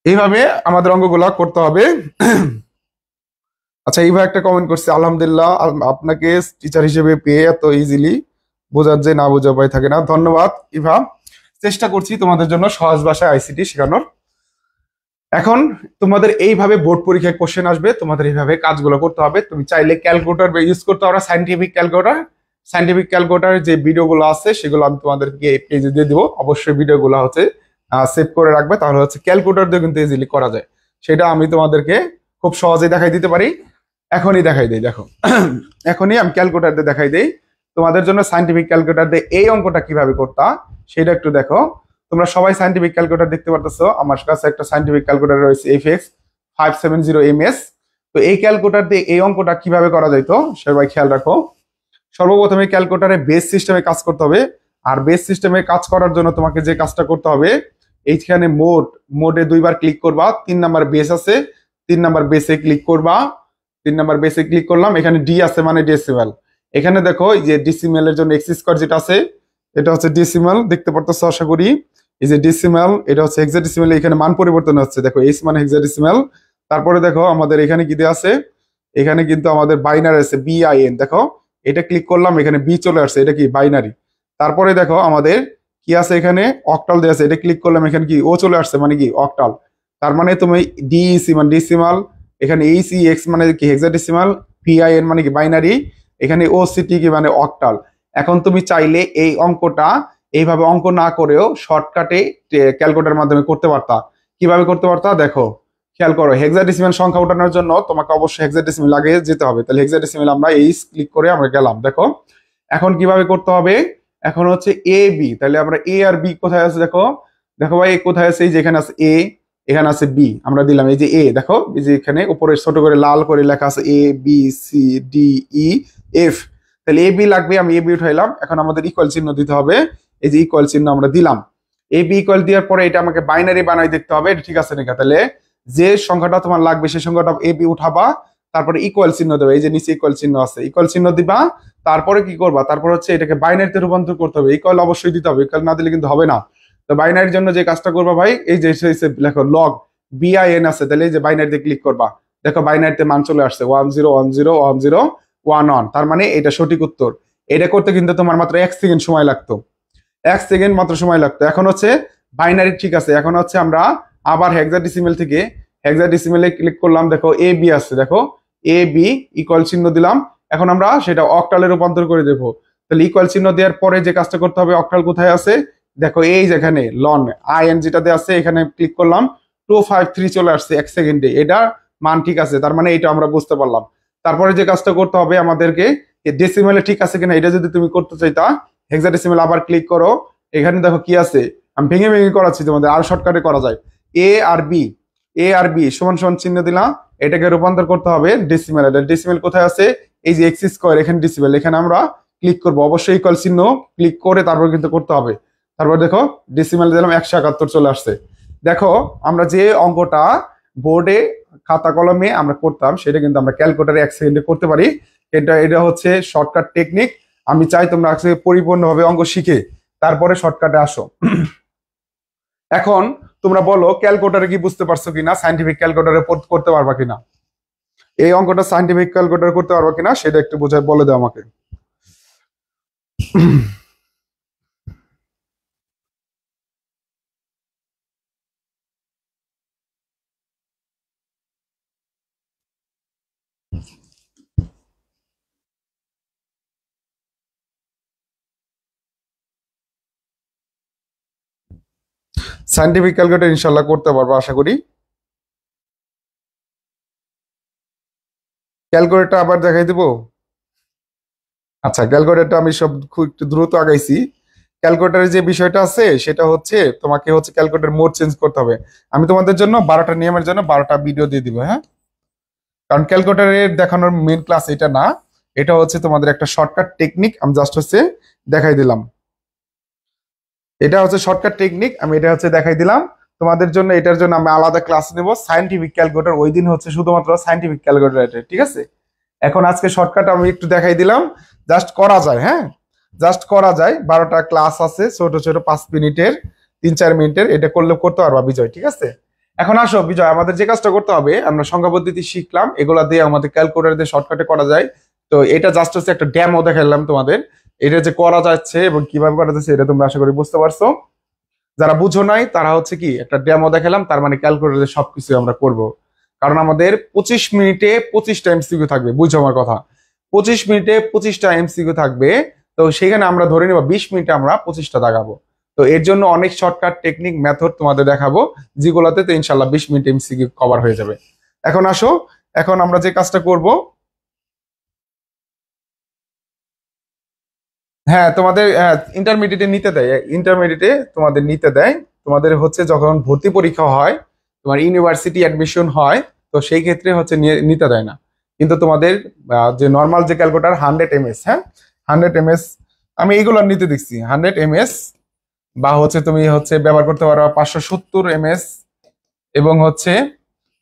এইভাবে আমাদের অঙ্কগুলা করতে হবে। আচ্ছা এইভাবে একটা কমেন্ট করছে, আলহামদুলিল্লাহ আপনাকে টিচার হিসেবে পেয়ে এত ইজিলি বোঝার যে না বোঝা উপায় থাকে না। ধন্যবাদ ইভা, চেষ্টা করছি তোমাদের জন্য সহজ ভাষায় আইসিটি শেখানোর। এখন তোমাদের এইভাবে বোর্ড পরীক্ষায় কোশ্চেন আসবে, তোমাদের এইভাবে কাজগুলো করতে হবে। তুমি চাইলে ক্যালকুলেটর ইউজ করতে পারো, সাইন্টিফিক ক্যালকুলেটর। সাইন্টিফিক ক্যালকুলেটরের যে ভিডিওগুলো আছে সেগুলো আমি তোমাদেরকে পেজে দিয়ে দিব। অবশ্যই ভিডিওগুলো হচ্ছে সেভ করে রাখবে, তাহলে হচ্ছে ক্যালকুলেটর দিয়ে কিন্তু ইজিলি করা যায়। সেটা আমি তোমাদেরকে খুব সহজেই দেখাই দিতে পারি। এখনই দেখাই দেই, দেখো এখনই আমি ক্যালকুলেটর দিয়ে দেখাই দেই তোমাদের জন্য। সাইন্টিফিক ক্যালকুলেটর দিয়ে এই অঙ্কটা কিভাবে করতা সেটা একটু দেখো। তোমরা সবাই সাইন্টিফিক ক্যালকুলেটর দেখতে পারতেছো, আমার কাছে একটা সাইন্টিফিক ক্যালকুলেটর রয়েছে FX 570MS। তো এই ক্যালকুলেটর দিয়ে এই অঙ্কটা কিভাবে করা যাইতো সবাই খেয়াল রাখো। সর্বপ্রথমে ক্যালকুলেটরে বেস সিস্টেমে কাজ করতে হবে, আর বেস সিস্টেমে কাজ করার জন্য তোমাকে যে কাজটা করতে হবে, এইখানে মোডে 2বার ক্লিক করবা। 3 নাম্বার বেস আছে, 3 নাম্বার বেসে ক্লিক করবা। 3 নাম্বার বেসে ক্লিক করলাম, এখানে ডি আছে মানে ডেসিমেল। এখানে দেখো এই যে ডিসিমেলের জন্য এক্স স্কয়ার যেটা আছে এটা হচ্ছে ডেসিমেল, দেখতে পারতেছো আশা করি। এই যে ডেসিমেল এটা হচ্ছে হেক্সাডেসিমেল, এখানে মান পরিবর্তন হচ্ছে। দেখো এইচ মানে হেক্সাডেসিমেল। তারপরে দেখো আমাদের এখানে কি দেওয়া আছে, এখানে কিন্তু আমাদের বাইনারি আছে BIN। দেখো এটা ক্লিক করলাম, এখানে বি চলে আসছে, এটা কি বাইনারি। তারপরে দেখো আমাদের কি আছে, এখানে অক্টাল দেওয়া আছে, এটা ক্লিক করলাম, এখানে কি ও চলে আসছে মানে কি অক্টাল। তার মানে তুমি ডিইসি মানে ডেসিমাল, এখানে ECX মানে কি হেক্সাডেসিমাল, PIN মানে কি বাইনারি, এখানে OCT কি মানে অক্টাল। এখন তুমি চাইলে এই অঙ্কটা এইভাবে অঙ্ক না করেও শর্টকাটে ক্যালকুলেটরের মাধ্যমে করতে পারতা। কিভাবে করতে পারতা দেখো, খেয়াল করো। হেক্সাডেসিমাল সংখ্যা উঠানোর জন্য তোমাকে অবশ্যই হেক্সাডেসিমাল আগে যেতে হবে। তাহলে হেক্সাডেসিমাল আমরা ক্লিক করে আমরা গেলাম। দেখো এখন কিভাবে করতে হবে, এখন হচ্ছে AB। তাহলে আমরা A আর B কোথায় আছে দেখো, দেখো ভাই কোথায় আছে, এই যে এখানে আছে A, এখানে আছে B, আমরা দিলাম এই যে A। দেখো এই যে এখানে উপরে ছোট করে লাল করে লেখা আছে ABCDEF। তাহলে AB লাগবে, আমি AB উঠাইলাম। এখন আমাদের ইকুয়াল চিহ্ন দিতে হবে, এই যে ইকুয়াল চিহ্ন আমরা দিলাম। AB ইকুয়াল দেওয়ার পরে এটা আমাকে বাইনারি বানাই দেখতে হবে, এটা ঠিক আছে নাকি। তাহলে যে সংখ্যাটা তোমার লাগবে সেই সংখ্যাটা AB উঠাবা, তারপরে ইকুয়াল চিহ্ন দেবে, এই যে নিচে ইকুয়াল চিহ্ন আছে, ইকুয়াল চিহ্ন দিবা। তারপরে কি করবা, তারপর হচ্ছে এটাকে বাইনারিতে রূপান্তর করতে হবে। ইকুয়াল অবশ্যই দিতে হবে, ইকুয়াল না দিলে কিন্তু হবে না। তো বাইনারির জন্য যে কাজটা করবা ভাই, এই যে লেখো লগ BIN আছে, তাহলে এই যে বাইনারিতে ক্লিক করবা। দেখো বাইনারিতে মান চলে আসছে 10101011, তার মানে এটা সঠিক উত্তর। এটা করতে কিন্তু তোমার মাত্র 1 সেকেন্ড সময় লাগতো, 1 সেকেন্ড মাত্র সময় লাগতো। এখন হচ্ছে বাইনারি ঠিক আছে, এখন হচ্ছে আমরা আবার হেক্সাডেসিমেল থেকে হেক্সাডেসিমেলে ক্লিক করলাম। দেখো AB আছে, দেখো AB ইকুয়াল চিহ্ন দিলাম। এখন আমরা সেটা অক্টালে রূপান্তর করে দেবো। তাহলে ইকুয়াল চিহ্ন দেওয়ার পরে যে কাজটা করতে হবে, অক্টাল কোথায় আছে দেখো, এই যেখানে লন IN যেটাতে আছে এখানে ক্লিক করলাম, 253 চলে আসছে 1 সেকেন্ডে। এটা মান ঠিক আছে, তার মানে এটা আমরা বুঝতে পারলাম। তারপরে যে কাজটা করতে হবে আমাদেরকে, ডেসিমেলে ঠিক আছে কিনা এটা যদি তুমি করতে চাইতা, হেক্সাডেসিমেল আবার ক্লিক করো। এখানে দেখো কি আছে, আমি ভেঙে ভেঙে করাচ্ছি তোমাদের, আর শর্টকাটে করা যায়। A আর B সমান সমান চিহ্ন দিলাম, এটাকে রূপান্তর করতে হবে ডেসিমেল। ডেসিমেল কোথায় আছে, এই যে এক্স স্কয়ার, এখানে ডেসিমেল, এখানে আমরা ক্লিক করবো। অবশ্যই ইকুয়াল চিহ্ন ক্লিক করে তারপর কিন্তু করতে হবে। তারপর দেখো ডেসিমেল দিলাম, 171 চলে আসছে। দেখো আমরা যে অঙ্কটা বোর্ডে খাতা কলমে আমরা করতাম সেটা কিন্তু আমরা ক্যালকুলেটরে 1 সেকেন্ডে করতে পারি। এটা হচ্ছে শর্টকাট টেকনিক। আমি চাই তোমরা পরিপূর্ণভাবে অঙ্ক শিখে তারপরে শর্টকাটে আসো। এখন তোমরা বলো ক্যালকুলেটরে কি বুঝতে পারছো কিনা, সাইন্টিফিক ক্যালকুলেটরে করতে পারবা কিনা। এই অঙ্কটা সাইন্টিফিক ক্যালকুলেটর করতে পারবো কিনা সেটা একটু বোঝায় বলে দাও আমাকে। সাইন্টিফিক ক্যালকুলেটর ইনশাল্লাহ করতে পারবো আশা করি। ক্যালকুলেটর আবার দেখাই দেবো। আচ্ছা, ক্যালকুলেটরটা আমি সব খুব একটু দ্রুত আগাইছি। ক্যালকুলেটরের যে বিষয়টা আছে সেটা হচ্ছে তোমাকে হচ্ছে ক্যালকুলেটর মোড চেঞ্জ করতে হবে। আমি তোমাদের জন্য 12টা নিয়মের জন্য 12টা ভিডিও দিয়ে দিব, হ্যাঁ। কারণ ক্যালকুলেটরের দেখানোর মেন ক্লাস এটা না, এটা হচ্ছে তোমাদের একটা শর্টকাট টেকনিক, আমি জাস্ট হচ্ছে দেখাই দিলাম। এটা হচ্ছে শর্টকাট টেকনিক, আমি এটা হচ্ছে দেখাই দিলাম তোমাদের জন্য। এটার জন্য আমি আলাদা ক্লাস নেব সায়েন্টিফিক ক্যালকুলেটর, ওই দিন হচ্ছে শুধুমাত্র সায়েন্টিফিক ক্যালকুলেটর, ঠিক আছে। এখন আজকে শর্টকাট আমি একটু দেখাই দিলাম, জাস্ট করা যায়, হ্যাঁ, জাস্ট করা যায়। 12টা ক্লাস আছে ছোট ছোট 5 মিনিটের, 3-4 মিনিটের, এটা করলে করতে পারবা বিজয়, ঠিক আছে। এখন আসো বিজয়, আমাদের যে কাজটা করতে হবে, আমরা সংখ্যা পদ্ধতি শিখলাম, এগুলা দিয়ে আমাদের ক্যালকুলেটর দিয়ে শর্টকাটে করা যায়। তো এটা জাস্ট হচ্ছে একটা ডেমো দেখালাম তোমাদের, এটা যে করা যাচ্ছে এবং কিভাবে করা যাচ্ছে এটা তোমরা আশা করি বুঝতে পারছো। যারা বুঝো নাই তারা হচ্ছে কি একটা ডেমো দেখালাম, তার মানে ক্যালকুলেটরে সবকিছু আমরা করব। কারণ আমাদের 25 মিনিটে 25টা এমসিকিউ থাকবে, বুঝছো আমার কথা। 25 মিনিটে 25টা এমসিকিউ থাকবে, তো সেখানে আমরা ধরে নেব 20 মিনিটে আমরা 25টা দাগাবো। তো এর জন্য অনেক শর্টকাট টেকনিক মেথড তোমাদের দেখাবো, যেগুলোতে তো ইনশাল্লাহ 20 মিনিট এমসিকিউ কভার হয়ে যাবে। এখন আসো, এখন আমরা যে কাজটা করব, হ্যাঁ তোমাদের ইন্টারমিডিয়েটে নিতে দেয়, ইন্টারমিডিয়েটে তোমাদের নিতে দেয়। তোমাদের হচ্ছে যখন ভর্তি পরীক্ষা হয়, তোমার ইউনিভার্সিটি অ্যাডমিশন হয়, তো সেই ক্ষেত্রে হচ্ছে নিতে দেয় না। কিন্তু তোমাদের যে নর্মাল যে ক্যালকুলেটর 100 এমএস, হ্যাঁ, 100 এমএস, আমি এইগুলো নিতে দেখছি 100 এমএস, বা হচ্ছে তুমি হচ্ছে ব্যবহার করতে পারো 570 এমএস, এবং হচ্ছে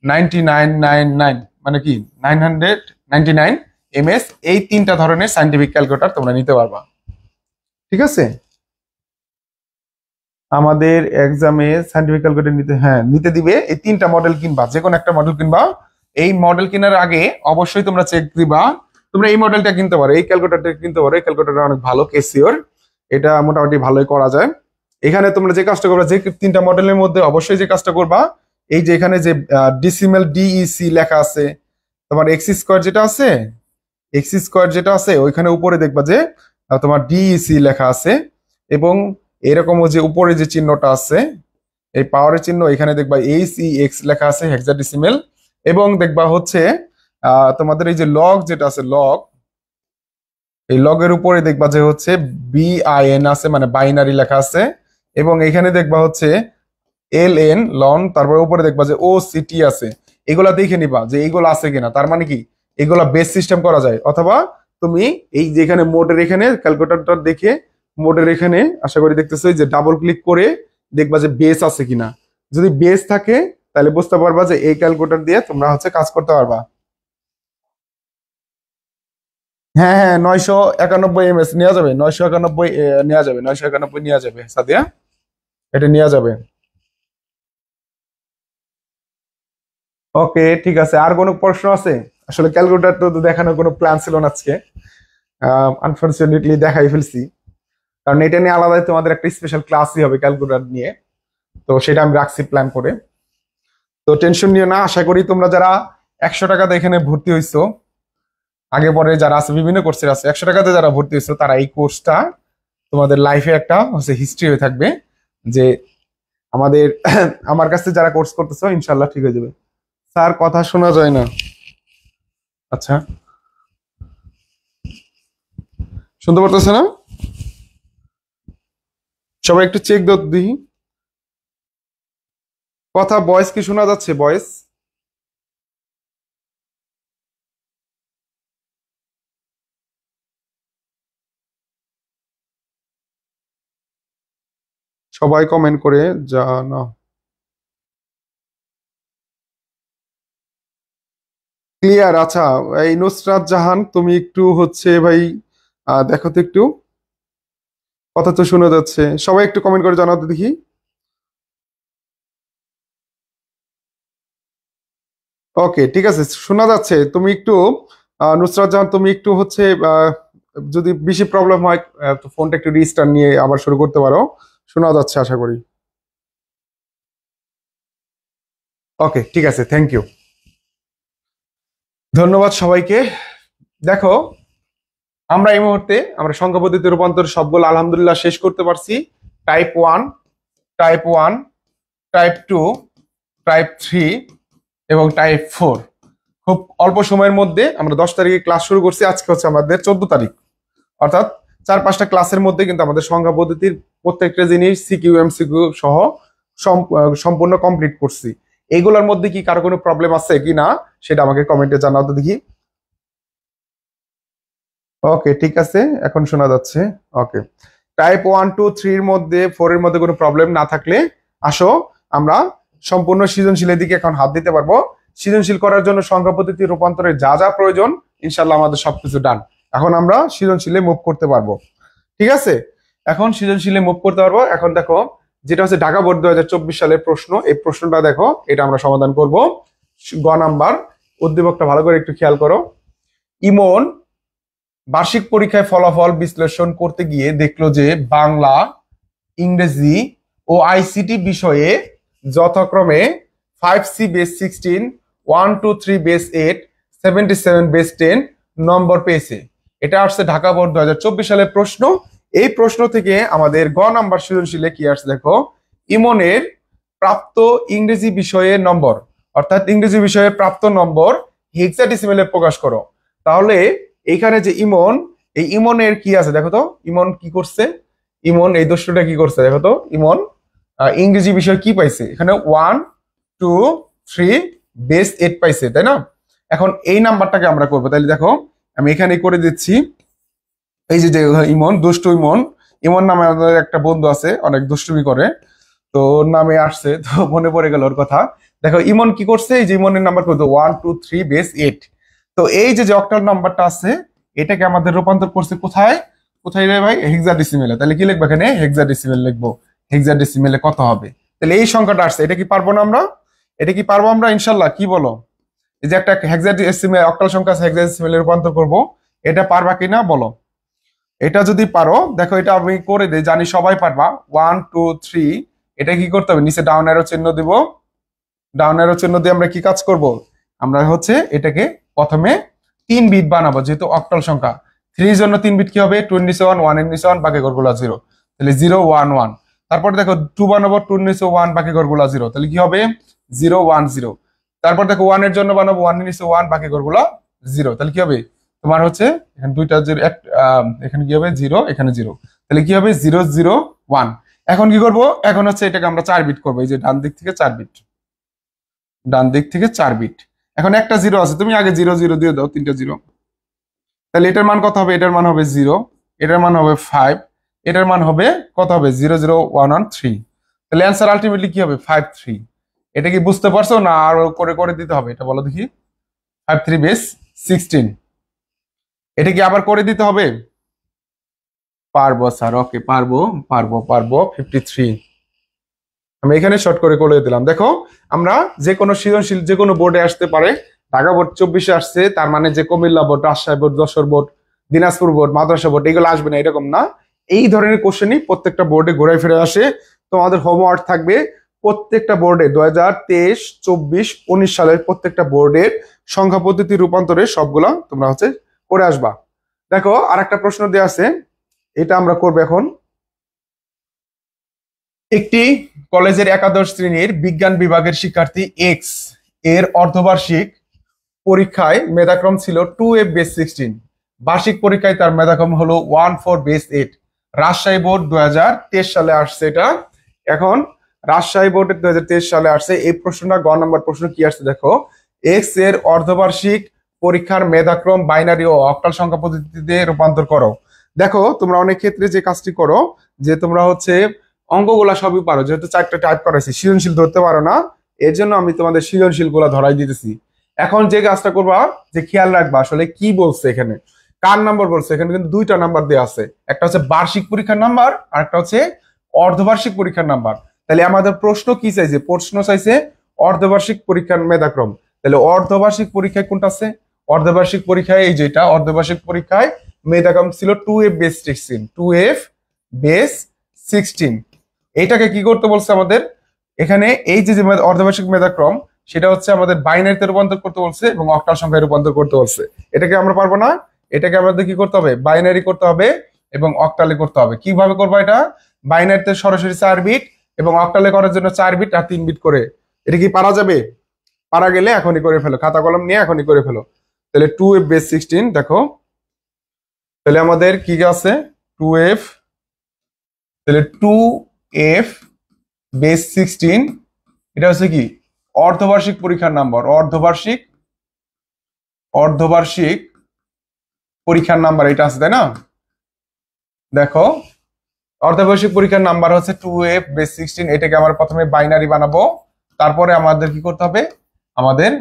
9999, মানে কি 999 এমএস, এই 3টা ধরনের সাইন্টিফিক ক্যালকুলেটর তোমরা নিতে পারবা, ঠিক আছে। আমাদের এক্সামে সাইন্টিফিক ক্যালকুলেটর নিতে, হ্যাঁ নিতে দিবে। এই 3টা মডেল কিনবা, যে কোনো একটা মডেল কিনবা। এই মডেল কেনার আগে অবশ্যই তোমরা চেক দিবা, তোমরা এই মডেলটা কিনতে পারো, এই ক্যালকুলেটরটা কিনতে পারো। এই ক্যালকুলেটরটা অনেক ভালো, কেসিওর, এটা মোটামুটি ভালোই করা যায়। এখানে তোমরা যে কাজটা করবা, যে 3টা মডেলের মধ্যে অবশ্যই যে কাজটা করবা, এই যে এখানে যে ডিসিমেল ডিইসি লেখা আছে, তোমার এক্স স্কোয়ার যেটা আছে, এক্স স্কোয়ার যেটা আছে ওইখানে উপরে দেখবা যে তোমার ডিইসি লেখা আছে, এবং এরকম যে উপরে যে চিহ্নটা আছে, এই পাওয়ারের চিহ্ন, এখানে দেখবা এইচ ই এক্স লেখা আছে হেক্সাডেসিমেল, এবং দেখবা হচ্ছে তোমাদের এই যে লগ যেটা আছে, লগ, এই লগের উপরে দেখবা যে হচ্ছে বিআইএন আছে, মানে বাইনারি লেখা আছে, এবং এখানে দেখবা হচ্ছে এল এন লন, তারপরে উপরে দেখবা যে ও সিটি আছে। এগুলা দেখে নিবা যে এইগুলো আছে কিনা, তার মানে কি এগুলা বেস সিস্টেম করা যায়। অথবা তুমি এই যেখানে মোডের এখানে ক্যালকুলেটরটা দেখে, মোডের এখানে আশা করি দেখতেছো যে ডাবল ক্লিক করে দেখবা যে বেস আছে কিনা। যদি বেস থাকে তাহলে বুঝতে পারবা যে এই ক্যালকুলেটর দিয়ে তোমরা হচ্ছে কাজ করতে পারবা। হ্যাঁ হ্যাঁ, 991 এমএস নেওয়া যাবে, 991 নেওয়া যাবে, 991 নেওয়া যাবে সাদিয়া, এটা নেওয়া যাবে। ওকে, ঠিক আছে। আর কোনো প্রশ্ন আছে? আসলে ক্যালকুলেটর তো দেখানোর কোনো প্ল্যান ছিল না আজকে, আনফরচুনেটলি দেখাই ফেলছি। কারণ এটা নিয়ে আলাদাই তোমাদের একটা স্পেশাল ক্লাসই হবে ক্যালকুলেটর নিয়ে, তো সেটা আমি রাখছি প্ল্যান করে। তো টেনশন নিও না, আশা করি তোমরা যারা 100 টাকাতে এখানে ভর্তি হইছো, আগে পরে যারা আছে বিভিন্ন কোর্সের আছে, 100 টাকাতে যারা ভর্তি হইছো, তারা এই কোর্সটা তোমাদের লাইফে একটা হচ্ছে হিস্ট্রি হয়ে থাকবে, যে আমাদের আমার কাছে যারা কোর্স করতেছো ইনশাল্লাহ ঠিক হয়ে যাবে। স্যার কথা শোনা যায় না। আচ্ছা, শুনতে পারতেছে না? সবাই একটু চেক দাও তো দেখি, কথা ভয়েস কি শোনা যাচ্ছে? ভয়েস সবাই কমেন্ট করে জানাও। ক্লিয়ার? আচ্ছা, এই নুসরাত জাহান, তুমি একটু হচ্ছে ভাই দেখো তো একটু, কথা তো শোনা যাচ্ছে, সবাই একটু কমেন্ট করে জানাও তো দেখি। ওকে, ঠিক আছে, শোনা যাচ্ছে। তুমি একটু নুসরাত জাহান, তুমি একটু হচ্ছে যদি বেশি প্রবলেম হয় তো ফোনটা একটু রিস্টার্ট নিয়ে আবার শুরু করতে পারো। শোনা যাচ্ছে আশা করি। ওকে, ঠিক আছে, থ্যাংক ইউ, ধন্যবাদ সবাইকে। দেখো, আমরা এই মুহূর্তে আমরা সংখ্যা পদ্ধতি রূপান্তর সবগুলো আলহামদুলিল্লাহ শেষ করতে পারছি। টাইপ 1, টাইপ 1, টাইপ 2, টাইপ 3 এবং টাইপ 4 খুব অল্প সময়ের মধ্যে আমরা 10 তারিখে ক্লাস শুরু করছি। আজকে হচ্ছে আমাদের 14 তারিখ, অর্থাৎ 4-5টা ক্লাসের মধ্যে কিন্তু আমাদের সংখ্যা পদ্ধতির প্রত্যেকটা জিনিস সিকিউ এমসিকিউ সহ সম্পূর্ণ কমপ্লিট করছি। এইগুলোর মধ্যে কি কারো কোনো প্রবলেম আছে কি না সেটা আমাকে কমেন্টে জানাও তো দেখি। ওকে, ঠিক আছে, এখন শোনা যাচ্ছে। ওকে, টাইপ 1, 2, 3 এর মধ্যে 4 এর মধ্যে কোনো প্রবলেম না থাকলে আসো আমরা সম্পূর্ণ সৃজনশীলের দিকে এখন হাত দিতে পারবো। সৃজনশীল করার জন্য সংখ্যা পদ্ধতি রূপান্তরের যা যা প্রয়োজন ইনশাল্লাহ আমাদের সবকিছু ডান। এখন আমরা সৃজনশীলে মুভ করতে পারবো। ঠিক আছে, এখন সৃজনশীলে মুভ করতে পারবো। এখন দেখো, যেটা হচ্ছে ঢাকা বোর্ড 2024 সালের প্রশ্ন, এই প্রশ্নটা দেখো, এটা আমরা সমাধান করব। গ নাম্বার, উদ্দীপকটা ভালো করে একটু খেয়াল করো। ইমন বার্ষিক পরীক্ষায় ফলাফল বিশ্লেষণ করতে গিয়ে দেখলো যে বাংলা, ইংরেজি ও আইসিটি বিষয়ে যথাক্রমে 5C বেস 16, 123 বেস 8, 77 বেস 10 নম্বর পেয়েছে। এটা আসছে ঢাকা বোর্ড 2024 সালের প্রশ্ন। এই প্রশ্ন থেকে আমাদের গ নাম্বার সৃজনশীলে কি আসছে দেখো, ইমনের প্রাপ্ত ইংরেজি বিষয়ে নম্বর, অর্থাৎ ইংরেজি বিষয়ে প্রাপ্ত নম্বর হেক্সাডেসিমেলে প্রকাশ করো। তাহলে এইখানে যে ইমন, এই ইমনের কি আছে দেখো তো, ইমন কি করছে, ইমন এই দোষটা কি করছে দেখো তো। ইমন ইংরেজি বিষয় কি পাইছে, এখানে 1, 2, 3 বেস 8 পাইছে, তাই না? এখন এই নাম্বারটাকে আমরা করবো, তাহলে দেখো আমি এখানে করে দিচ্ছি। এই যে যে ইমন, দুষ্টু ইমন, ইমন নামে আমাদের একটা বন্ধু আছে, অনেক দুষ্টুমি করে, তো ওর নামে আসছে, তো মনে পড়ে গেল ওর কথা। দেখো ইমন কি করছে, এই যে ইমনের নাম্বার করতো 1, 2, 3 বেস 8। তো এই যে যে অক্টাল নাম্বারটা আছে এটাকে আমাদের রূপান্তর করছে কোথায়, কোথায় রে ভাই, হেক্সাডেসিমেলে। তাহলে কি লিখবো এখানে, হেক্সাডেসিমেল লিখবো। হেক্সাডেসিমেলে কত হবে, তাহলে এই সংখ্যাটা আসছে, এটা কি পারবো না আমরা, এটা কি পারবো আমরা ইনশাল্লাহ, কি বলো? এই যে একটা হেক্সাডেসিমেল অক্টাল সংখ্যা আছে, হেক্সাডেসিমেলে রূপান্তর করব, এটা পারবা কিনা বলো? এটা যদি পারো দেখো, এটা আমি করে দিই, জানি সবাই পারবা। 1, 2, 3, এটা কি করতে হবে, নিচে ডাউন অ্যারো চিহ্ন দিব। ডাউন অ্যারো চিহ্ন দিয়ে আমরা কি কাজ করব, আমরা হচ্ছে এটাকে প্রথমে 3 বিট বানাবো, যেহেতু অক্টাল সংখ্যা। 3 এর জন্য 3 বিট কি হবে, 2 এর নিচে 1, 1 এর নিচে 1, বাকি ঘরগুলো 0, তাহলে 0, 1, 1। তারপর দেখো 2 বানাবো, 2 এর নিচে 1, বাকি ঘরগুলো 0, তাহলে কি হবে 0, 1, 0। তারপর দেখো 1 এর জন্য বানাবো, 1 এর নিচে 1, বাকি ঘরগুলো 0, তাহলে কি হবে তোমার হচ্ছে এখানে দুইটা 0, এখানে কি হবে 0, এখানে 0, তাহলে কি হবে 0, 0, 1। এখন কি করব, এখন হচ্ছে এটাকে আমরা 4 বিট করবো, এই যে ডান দিক থেকে 4 বিট, ডান দিক থেকে 4 বিট। এখন একটা 0 আছে, তুমি আগে 0, 0 দিয়ে দাও, 3টা 0। তাহলে এটার মান কত হবে, এটার মান হবে 0, এটার মান হবে 5, এটার মান হবে কত হবে 0, 0, 1, 1, 3। তাহলে অ্যান্সার আলটিমেটলি কি হবে 5, 3। এটা কি বুঝতে পারছো না আরো করে করে দিতে হবে, এটা বলো দেখি। 5, 3 বেস 16, এটা কি আবার করে দিতে হবে? পারবো স্যার, ওকে, পারবো পারবো পারবো 53। আমি এখানে শর্ট করে করে দিলাম। দেখো, আমরা যে কোনো সৃজনশীল যে কোনো বোর্ডে আসতে পারে। ঢাকা বোর্ড 24-এ আসছে, তার মানে যে Comilla board, Rajshahi board, Jessore board, Dinajpur board, Madrasa board এগুলো আসবে না, এরকম না। এই ধরনের কোশ্চেনই প্রত্যেকটা বোর্ডে ঘুরে ফিরে আসে। তোমাদের হোমওয়ার্ক থাকবে প্রত্যেকটা বোর্ডে 2023, 24, 19 সালের প্রত্যেকটা বোর্ডের সংখ্যা পদ্ধতি রূপান্তরের সবগুলা তোমরা হচ্ছে করে আসবা। দেখো আর একটা প্রশ্ন দেওয়া আছে, এটা আমরা করবো এখন। একটি কলেজের একাদশ শ্রেণীর বিজ্ঞান বিভাগের শিক্ষার্থী এক্স এর অর্ধবার্ষিক পরীক্ষায় মেধাক্রম ছিল 2F বেস 16, বার্ষিক পরীক্ষায় তার মেধাক্রম হলো 14 বেস 8। রাজশাহী বোর্ড 2023 সালে আসছে এটা। এখন রাজশাহী বোর্ডের 2023 সালে আসছে এই প্রশ্নটা। গ নম্বর প্রশ্ন কি আসছে দেখো, এক্স এর অর্ধবার্ষিক পরীক্ষার মেধাক্রম বাইনারি ও অক্টাল সংখ্যা পদ্ধতিতে রূপান্তর করো। দেখো তোমরা অনেক ক্ষেত্রে যে কাজটি করো, যে তোমরা হচ্ছে অঙ্কগুলা সবই পারো, যেহেতু 4টা টাইপ করাইছি, সৃজনশীল ধরতে পারো না, এর জন্য আমি তোমাদের সৃজনশীল গুলা ধরাই দিতেছি। এখন যে কাজটা করবা, যে খেয়াল রাখবা আসলে কি বলছে এখানে, কার নাম্বার বলছে। এখানে কিন্তু 2টা নাম্বার দেওয়া আছে, একটা হচ্ছে বার্ষিক পরীক্ষার নাম্বার আর একটা হচ্ছে অর্ধবার্ষিক পরীক্ষার নাম্বার। তাহলে আমাদের প্রশ্ন কি চাইছে, প্রশ্ন চাইছে অর্ধবার্ষিক পরীক্ষার মেধাক্রম। তাহলে অর্ধবার্ষিক পরীক্ষায় কোনটা আছে? অর্ধবার্ষিক পরীক্ষায় এই যেটা অর্ধবার্ষিক পরীক্ষায় মেধা কম ছিল 2F বেস 16, 2F বেস 16। এইটাকে কি করতে বলছে আমাদের? এখানে এই যে অর্ধবার্ষিক মেধাক্রম, সেটা হচ্ছে আমাদের বাইনারিতে রূপান্তর করতে বলছে এবং অক্টাল সংখ্যায় রূপান্তর করতে বলছে। এটাকে আমরা পারবো না, এটাকে আমাদের কি করতে হবে? বাইনারি করতে হবে এবং অক্টালে করতে হবে। কিভাবে করবো এটা? বাইনারিতে সরাসরি 4 বিট এবং অক্টালে করার জন্য 4 বিট আর 3 বিট করে। এটা কি পারা যাবে? পারা গেলে এখনই করে ফেলো, খাতা কলম নিয়ে এখনই করে ফেলো। তাহলে 2F বেস 16 দেখো, তাহলে আমাদের কি আছে? 2F, তাহলে 2F বেস 16 এটা হচ্ছে কি? অর্ধবার্ষিক পরীক্ষার নাম্বার, অর্ধবার্ষিক পরীক্ষার নাম্বার এটা আছে, তাই না? দেখো, অর্ধবার্ষিক পরীক্ষার নাম্বার হচ্ছে 2F বেস 16। এটাকে আমরা প্রথমে বাইনারি বানাবো, তারপরে আমাদের কি করতে হবে? আমাদের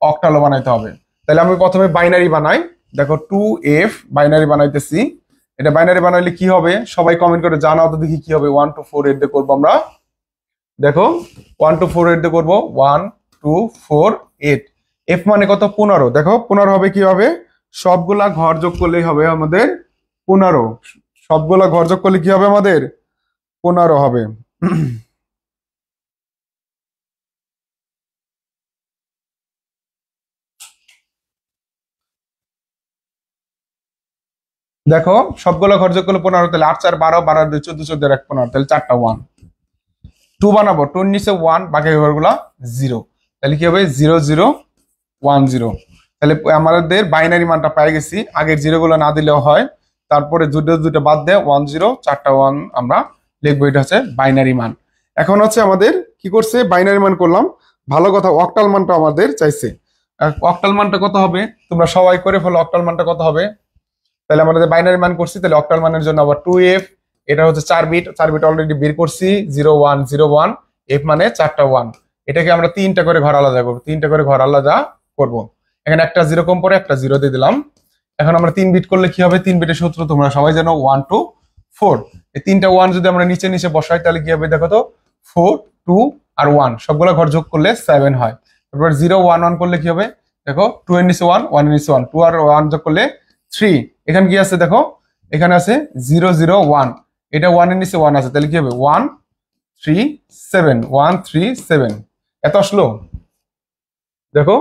অক্টালও বানাইতে হবে। তাহলে আমি প্রথমে বাইনারি বানাই। দেখো 2F বাইনারি বানাইতেছি। এটা বাইনারি বানাইলে কি হবে? সবাই কমেন্ট করে জানাও তো দেখি কি হবে। 1 2 4 8 দিয়ে করবো আমরা। দেখো 1 2 4 8 দিয়ে করবো। 1 2 4 8। এফ মানে কত? 15। দেখো 15 হবে কি হবে? সবগুলা ঘর যোগ করলেই হবে আমাদের 15। সবগুলা ঘর যোগ করলে কি হবে আমাদের? 15 হবে। দেখো সবগুলো ঘর যোগ করলে 15, তাহলে 8 4 12, 12 2 14, 14 1 15, তাহলে 4টা 1। 2 বানাবো, 2 এর নিচে 1, বাকি ঘরগুলা 0, তাহলে কি হবে? 0 0 1 0। তাহলে আমাদের বাইনারি মানটা পেয়ে গেছি। আগের জিরো গুলো না দিলেও হয়, তারপরে দুটো বাদ দেয় 1 0, 4টা 1 আমরা লিখবো। এটা হচ্ছে বাইনারি মান। এখন হচ্ছে আমাদের কি করছে? বাইনারি মান করলাম, ভালো কথা। অক্টাল মানটা আমাদের চাইছে। অক্টাল মানটা কত হবে? তোমরা সবাই করে ফেলো, অক্টাল মানটা কত হবে? তাহলে আমাদের বাইনারি মান করছি, তাহলে অক্টাল মানের জন্য আবার 2F, এটা হচ্ছে 4 বিট, 4 বিট অলরেডি বের করছি। 0 1 0 1, F মানে 4টা 1। এটাকে আমরা 3টা করে ঘর আলাদা করবো, 3টা করে ঘর আলাদা করব। এখানে একটা 0 কম পরে একটা 0 দিয়ে দিলাম। এখন আমরা 3 বিট করলে কি হবে? 3 বিটের সূত্র তোমরা সবাই জানো, 1 2 4। এই 3টা 1 যদি আমরা নিচে নিচে বসাই তাহলে কি হবে? দেখো তো, 4 2 আর 1 সবগুলা ঘর যোগ করলে 7 হয়। তারপর 0 1 1 করলে কি হবে? দেখো 2 এর নিচে 1, 1 এর নিচে 1, 2 আর 1 যোগ করলে 3। এখানে কি আছে? দেখো এখানে আছে 0 0 1, এটা 1 এর নিচে 1 আছে, তাহলে কি হবে? 1 3 7, 1 3 7। এত আসলো। দেখো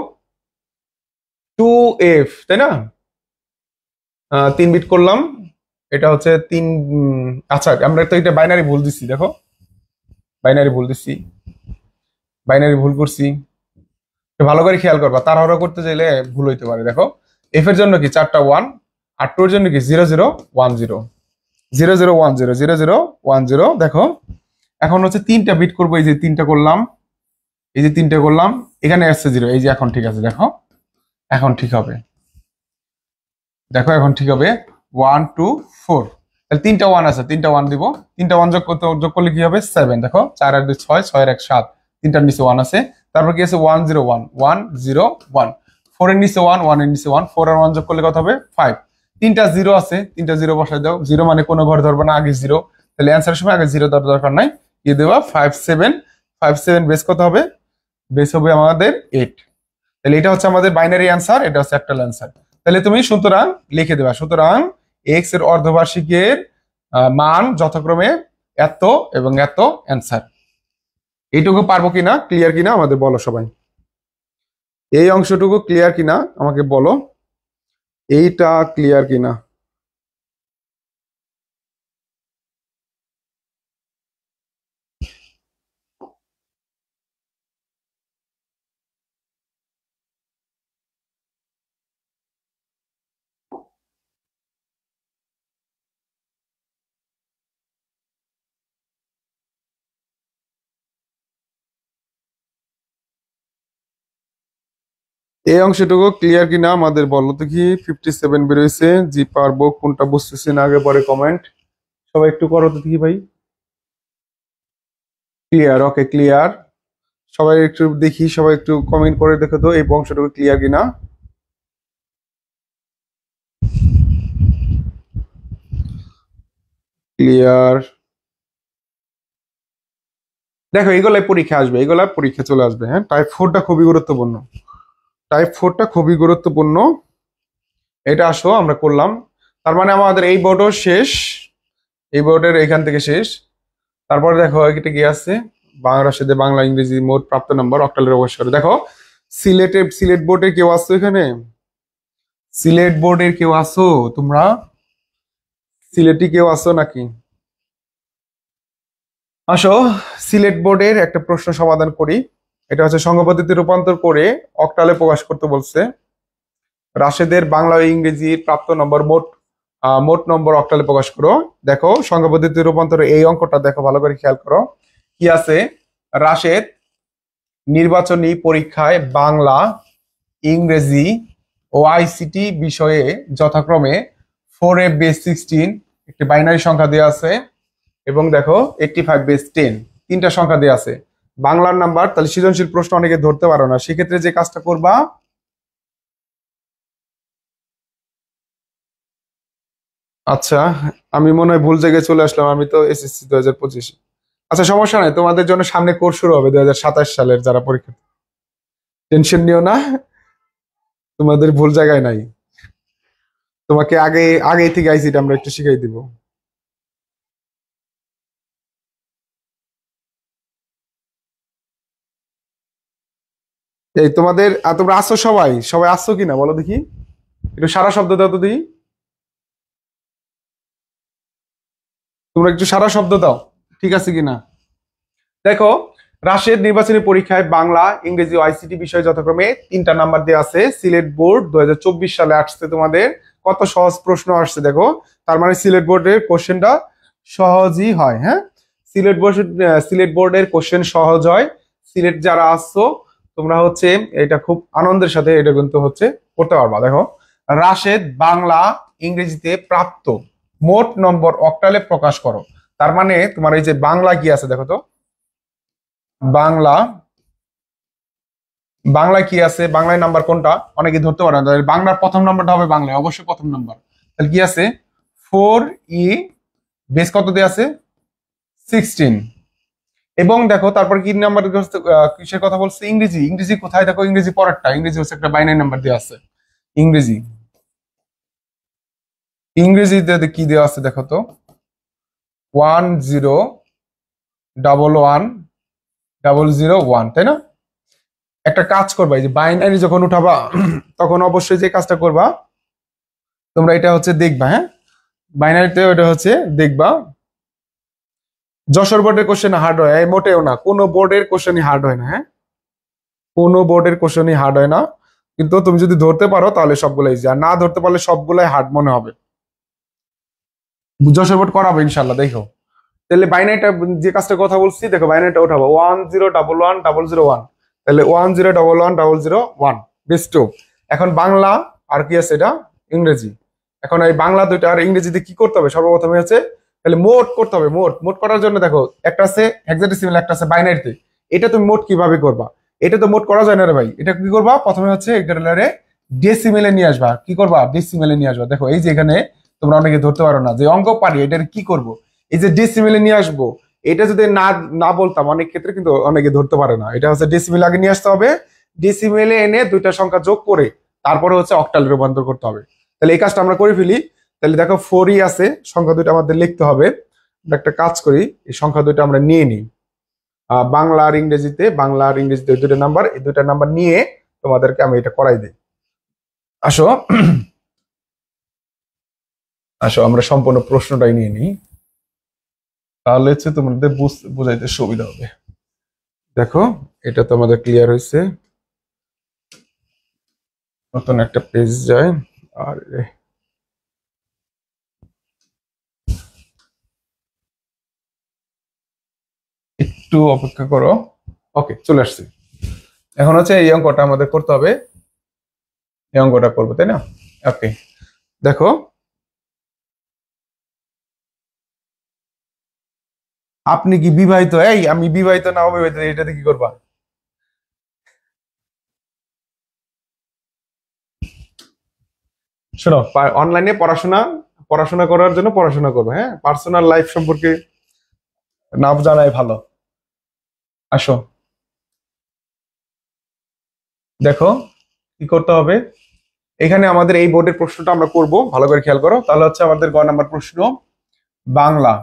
2F, তাই না? 3 বিট করলাম, এটা হচ্ছে 3। আচ্ছা, আমরা তো এটা বাইনারি ভুল দিচ্ছি। দেখো বাইনারি ভুল দিচ্ছি, বাইনারি ভুল করছি। ভালো করে খেয়াল করবা, তাড়াহুড়ো করতে চাইলে ভুল হইতে পারে। দেখো এফ এর জন্য কি 4টা 1, আর 2 এর জন্য কি 0 0 1 0, 0 0 1 0, 0 0 1 0। দেখো এখন হচ্ছে 3টা বিট করবো। এই যে 3টা করলাম, এই যে 3টা করলাম, এখানে আসছে 0। এই যে এখন ঠিক আছে। দেখো এখন ঠিক হবে। দেখো এখন ঠিক হবে। 1 2 4, তাহলে 3টা 1 আছে, 3টা 1 দিব। 3টা 1 যোগ করলে কি হবে? 7। দেখো 4 আর 2 6, 6 আর 1 7, 3টার নিচে 1 আছে। তারপর কি আছে? 1 0 1, 1 0 1, 4 এর নিচে 1, 1 এর নিচে 1, 4 আর 1 যোগ করলে কত হবে? 5। 3টা 0 আছে, 3টা 0 বসাই দাও। 0 মানে কোনো ঘর ধরবে না, আগে 0। তাহলে অ্যান্সারের সময় আগে 0 দেওয়ার দরকার নাই, দিয়ে দেবা 5 7। 5 7 বেস কত হবে? বেস হবে আমাদের 8। তাহলে এটা হচ্ছে আমাদের বাইনারি অ্যান্সার, এটা হচ্ছে একটা অ্যান্সার। তাহলে তুমি সুতরাং লিখে দেবা, সুতরাং এক্স এর অর্ধবার্ষিকের মান যথাক্রমে এত এবং এত অ্যান্সার। এইটুকু পারবো কিনা, ক্লিয়ার কিনা আমাদের বলো সবাই। এই অংশটুকু ক্লিয়ার কিনা আমাকে বলো, এইটা ক্লিয়ার কিনা। এই অংশটুকু ক্লিয়ার কিনা আমাদের বলো তো কি। 57 বেরোইছে। জি পারবো, কোনটা বুঝতেছি না আগে পরে কমেন্ট সবাই একটু করো তো দেখি ভাই। Clear, okay clear. সবাই একটু দেখি, সবাই একটু কমেন্ট করে দেখো তো এই অংশটুকু ক্লিয়ার কিনা। ক্লিয়ার। দেখো এগুলাই পরীক্ষা আসবে, এগুলা পরীক্ষা চলে আসবে। হ্যাঁ, টাইপ 4টা খুবই গুরুত্বপূর্ণ। টাইপ 4টা খুবই গুরুত্বপূর্ণ। এটা আসো আমরা করলাম। তার মানে আমাদের এই বোর্ডও শেষ, এই বোর্ডের এখান থেকে শেষ। তারপরে দেখো এটা কি আছে, বাংলা সাথে বাংলা ইংরেজি মোট প্রাপ্ত নম্বর অক্টালের অবসরে। দেখো সিলেট বোর্ডে কেউ আসছো এখানে? সিলেট বোর্ডের কেউ আসো তোমরা? সিলেটি কেউ আসো নাকি? আসো সিলেট বোর্ডের একটা প্রশ্ন সমাধান করি। এটা হচ্ছে সংখ্যা পদ্ধতি রূপান্তর করে অক্টালে প্রকাশ করতে বলছে। রাশেদের বাংলা ও ইংরেজির প্রাপ্ত নম্বর মোট নম্বর অক্টালে প্রকাশ করো। দেখো সংখ্যা পদ্ধতি রূপান্তরে এই অঙ্কটা দেখো, ভালো করে খেয়াল করো কি আছে। রাশেদ নির্বাচনী পরীক্ষায় বাংলা, ইংরেজি ও আইসিটি বিষয়ে যথাক্রমে 4A বেস 16 একটি বাইনারি সংখ্যা দেওয়া আছে, এবং দেখো 85 বেস 10 তিনটা সংখ্যা দেওয়া আছে। বাংলার নাম্বার, তাহলে সৃজনশীল প্রশ্ন অনেকে ধরতে পারো না, সেক্ষেত্রে যে কাজটা করবা, আচ্ছা আমি মনে হয় ভুল জায়গায় চলে আসলাম, আমি তো এসএসসি 2025। আচ্ছা সমস্যা নাই, তোমাদের জন্য সামনে কোর্স শুরু হবে 2027 সালের যারা পরীক্ষা, টেনশন নিও না, তোমাদের ভুল জায়গায় নাই। তোমাকে আগে আগে থেকে আইসিটা আমরা একটু শিখাই দিব। এই তোমাদের তোমরা আসছো, সবাই সবাই আসছো কিনা বলো দেখি, একটু সারা শব্দ দাও তো দেখি, তোমরা একটু সারা শব্দ দাও, ঠিক আছে কিনা। দেখো রাশেদ নির্বাচনী পরীক্ষায় বাংলা, ইংরেজি ও আইসিটি বিষয়ে যথাক্রমে 3টা নাম্বার দেওয়া আছে। সিলেট বোর্ড 2024 সালে আসছে, তোমাদের কত সহজ প্রশ্ন আসছে দেখো। তার মানে সিলেট বোর্ডের কোশ্চেনটা সহজই হয়। হ্যাঁ, সিলেট বোর্ডের কোশ্চেন সহজ হয়। সিলেট যারা আসছো তোমরা হচ্ছে এটা খুব আনন্দের সাথে এটা কিন্তু হচ্ছে করতে পারবা। দেখো রাশেদ বাংলা, ইংরেজিতে প্রাপ্ত মোট নম্বর অক্টালে প্রকাশ করো। তার মানে তোমার এই যে বাংলা কি আছে দেখো তো, বাংলা, বাংলা কি আছে, বাংলায় নাম্বার কোনটা অনেকে ধরতে পারে না, তাহলে বাংলার প্রথম নাম্বারটা হবে বাংলায় অবশ্যই প্রথম নাম্বার। তাহলে কি আছে 4E বেস কত দিয়ে আছে 16। এবং দেখো তারপর কি নাম্বার কিসের কথা বলছে, ইংরেজি। ইংরেজি কোথায় দেখো, ইংরেজি পরেরটা, ইংরেজি হচ্ছে একটা বাইনারি নাম্বার দেওয়া আছে। ইংরেজি, ইংরেজিতে কি দেওয়া আছে দেখো তো, 101111, তাই না? একটা কাজ করবা, এই যে বাইনারি যখন উঠাবা তখন অবশ্যই যে কাজটা করবা তোমরা এটা হচ্ছে দেখবা। হ্যাঁ, বাইনারিতে ওটা হচ্ছে দেখবা। যশোর বোর্ডের কোশ্চেন হার্ড হয় মোটেও না, কোনো বোর্ডের কোশ্চেনই হার্ড হয় না। হ্যাঁ, কোনো বোর্ডের কোশ্চেনই হার্ড হয় না, কিন্তু তুমি যদি ধরতে পারো তাহলে সবগুলাই ইজি, আর না ধরতে পারলে সবগুলাই হার্ড মনে হবে। যশোর বোর্ড করাবো ইনশাল্লাহ, দেখো। তাহলে বাইনারিটা যে কাজটা কথা বলছি দেখো, বাইনারিটা উঠাবো 10111101, তাহলে 10111101 বেস 2। এখন বাংলা আর কি আছে, এটা ইংরেজি। এখন এই বাংলা দুইটা আর ইংরেজিতে কি করতে হবে, সর্বপ্রথমে হচ্ছে তাহলে মোট করতে হবে। মোট মোট করার জন্য দেখো একটা আছে হেক্সাডেসিমাল, একটা আছে বাইনারিতে। এটা তুমি মোট কিভাবে করবা, এটা তো মোট করা যায় না রে ভাই। এটা কি করবা, প্রথমে হচ্ছে এটারে ডেসিমেলে নিয়ে আসবা। কি করবা, ডেসিমেলে নিয়ে আসবা। দেখো এই যে এখানে তোমরা অনেকে ধরতে পারো না যে অঙ্ক পারি, এটার কি করব, এই যে ডেসিমেলে নিয়ে আসবো। এটা যদি না না বলতাম অনেক ক্ষেত্রে কিন্তু অনেকে ধরতে পারে না। এটা হচ্ছে ডেসিমেল আগে নিয়ে আসতে হবে, ডেসিমেলে এনে দুইটা সংখ্যা যোগ করে তারপরে হচ্ছে অক্টালে রূপান্তর করতে হবে। তাহলে এই কাজটা আমরা করে ফেলি। তাহলে দেখো 4E আছে, সংখ্যা দুইটা আমাদের লিখতে হবে। আমরা একটা কাজ করি, এই সংখ্যা দুইটা আমরা নিয়ে নিই। বাংলা আর ইংরেজিতে, বাংলা আর ইংরেজিতে দুইটা নাম্বার, এই দুইটা নাম্বার নিয়ে তোমাদেরকে আমি এটা করাই দিই। আসো আসো আমরা সম্পূর্ণ প্রশ্নটাই নিয়ে নিই, তাহলে হচ্ছে তোমাদের বুঝাইতে সুবিধা হবে। দেখো এটা তো আমাদের ক্লিয়ার হয়েছে। নতুন একটা পেজ যায়, আর একটু অপেক্ষা করো। ওকে, চলে আসছি। এখন হচ্ছে এই অঙ্কটা আমাদের করতে হবে, এই অঙ্কটা করবো, তাই না? ওকে, দেখো আপনি কি বিবাহিত? এই আমি বিবাহিত না অবিবাহিত, এটাতে কি করবা? শোনো, অনলাইনে পড়াশোনা পড়াশোনা করার জন্য পড়াশোনা করবে, হ্যাঁ, পার্সোনাল লাইফ সম্পর্কে না জানাই ভালো। আসো দেখো কি করতে হবে, এখানে আমাদের এই বোর্ডের প্রশ্নটা আমরা করব, ভালো করে খেয়াল করো। তাহলে হচ্ছে আমাদের গ নাম্বার প্রশ্ন, বাংলা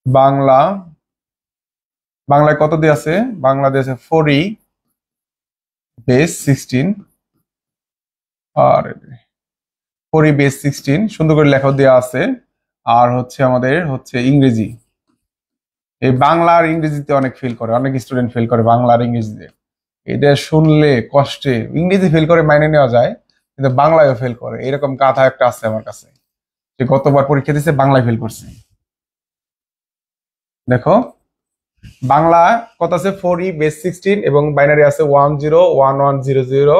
বাংলা বাংলায় কত দিয়ে আছে? বাংলা দিয়ে আছে 4E বেস 16, আর 4E বেস 16 সুন্দর করে লেখা দেওয়া আছে। আর হচ্ছে আমাদের হচ্ছে ইংরেজি, এই বাংলা আর ইংরেজিতে অনেক ফেল করে, অনেক স্টুডেন্ট ফেল করে বাংলা আর ইংরেজিতে। এটা শুনলে কষ্টে, ইংরেজি ফেল করে মাইনে নেওয়া যায়, কিন্তু বাংলায়ও ফেল করে। এরকম কথা একটা আছে আমার কাছে, যে গতবার পরীক্ষা দিচ্ছে বাংলায় ফেল করছে। দেখো বাংলা কত আছে? 4E বেস 16 এবং বাইনারি আছে 10110011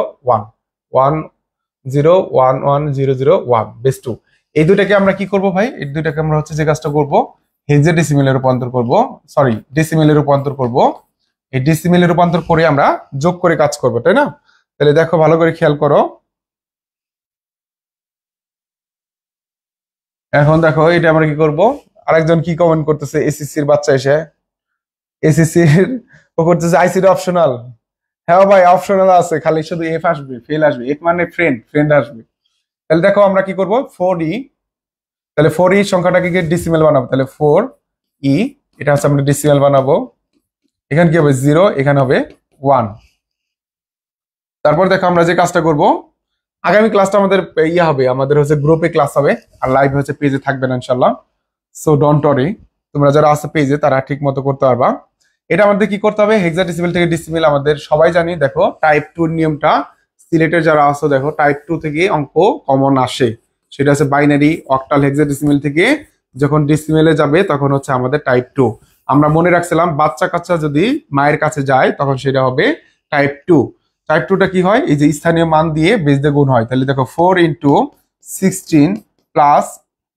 10110011 বেস 2। এই দুটাকে আমরা কি করব ভাই? এই দুটাকে আমরা হচ্ছে যে কাজটা করব, হেক্সাডেসিমেলে রূপান্তর করব, সরি ডেসিমেলে রূপান্তর করব। এই ডেসিমেলে রূপান্তর করে আমরা যোগ করে কাজ করব, তাই না? তাহলে দেখো ভালো করে খেয়াল করো। এখন দেখো এটা আমরা কি করব, আরেকজন কি কমেন্ট করতেছে, এসএসসির বাচ্চা এসে, এসএসসির ও করতেছে আইসিডি অপশনাল। হ্যাঁ ভাই অপশনাল আছে, খালি শুধু এফ আসবে, ফেল আসবে, এফ মানে ফ্রেন্ড, ফ্রেন্ড আসবে। তাহলে দেখো আমরা কি করব, 4E, তাহলে 4E সংখ্যাটাকে কি ডেসিমেল বানাবো, তাহলে 4E এটা হচ্ছে আমরা ডেসিমেল বানাবো। এখানে কি হবে 0, এখানে হবে 1। তারপর দেখো আমরা যে কাজটা করব, আগামী ক্লাসটা আমাদের ইয়ে হবে, আমাদের হচ্ছে গ্রুপে ক্লাস হবে, আর লাইভ হচ্ছে পেজে থাকবে না ইনশাল্লাহ। সো ডোন্ট ওয়ারি, তোমরা যারা আছে পেজে তারা ঠিক মতো করতে পারবা। এটা আমাদের কি করতে হবে, হেক্সাডেসিমেল থেকে ডেসিমেল আমাদের সবাই জানি। দেখো টাইপ 2 এর নিয়মটা, সিলেটের যারা আছো দেখো টাইপ 2 থেকে অঙ্ক কমন আসে, সেটা হচ্ছে বাইনারি অক্টাল হেক্সাডেসিমেল থেকে যখন ডেসিমেলে যাবে তখন হচ্ছে আমাদের টাইপ 2। আমরা মনে রাখছিলাম বাচ্চা কাচ্চা যদি মায়ের কাছে যায় তখন সেটা হবে টাইপ 2। টাইপ 2টা কি হয়, এই যে স্থানীয় মান দিয়ে বেজ দিয়ে গুণ হয়। তাহলে দেখো 4 ইন্টু 16 প্লাস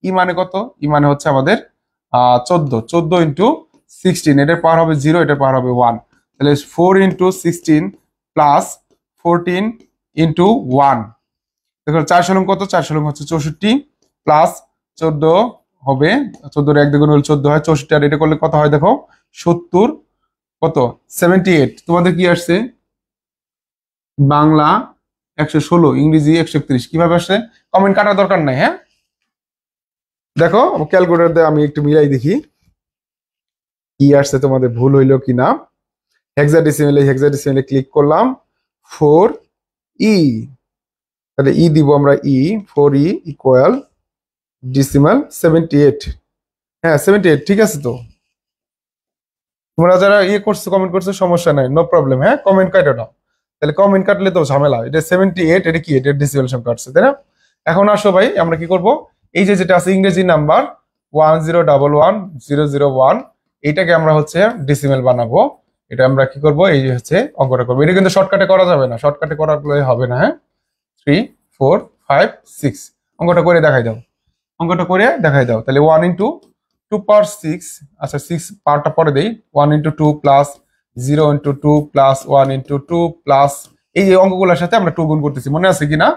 ই মানে কত, ই মানে হচ্ছে আমাদের 14, 14 ইন্টু 16, এটার পাওয়ার হবে 0, এটার পাওয়ার হবে 1। তাহলে 4 ইন্টু 16 প্লাস 14 ইন্টু 1, দেখো 4 ষোলং কত, 4 ষোলং হচ্ছে 64 প্লাস 14 হবে, 14 এক দ্বিগুণ হলে 14 হয়, 64 আর এটা করলে কত হয় দেখো 70, কত 78। তোমাদের কি আসছে? বাংলা 116, ইংরেজি 131। কিভাবে আসছে? কমেন্ট কাটার দরকার নাই, হ্যাঁ দেখো ক্যালকুলেটর দিয়ে আমি একটু মিলাই দেখি কি আসছে, তোমাদের ভুল হইলো কিনা। হেক্সাডেসিমেলে ক্লিক করলাম, 4E, তাহলে ই দিব আমরা, 4E ইকুয়াল ডিসিমাল 78। হ্যাঁ 78 ঠিক আছে। তো তোমরা যারা ইয়ে করছো কমেন্ট করছো সমস্যা নাই, নো প্রবলেম, হ্যাঁ কমেন্ট কাটো না, তাহলে কমেন্ট কাটলে তো ঝামেলা। এটা 78, এটা কি, এটা ডেসিমেল সংখ্যা আসছে, তাই না? এখন আসো ভাই আমরা কি করব, এই যে যেটা আছে ইংরেজি নাম্বার 10111001, এইটাকে আমরা হচ্ছে ডেসিমেল বানাবো। এটা আমরা কি করব, এই যে হচ্ছে অঙ্কটা করবো। এটা কিন্তু শর্টকাটে করা যাবে না, শর্টকাটে করা হবে না, হ্যাঁ 3 4 5 6 অঙ্কটা করে দেখাই দাও, অঙ্কটা করে দেখাই দাও। তাহলে 1 ইন্টু 2 পাওয়ার 6, আচ্ছা 6 পাওয়ারটা পরে দেই, 1 into 2 plus 0 into 2 plus 1 into 2 plus, এই যে অঙ্কগুলোর সাথে আমরা 2 গুণ করতেছি, মনে আছে কিনা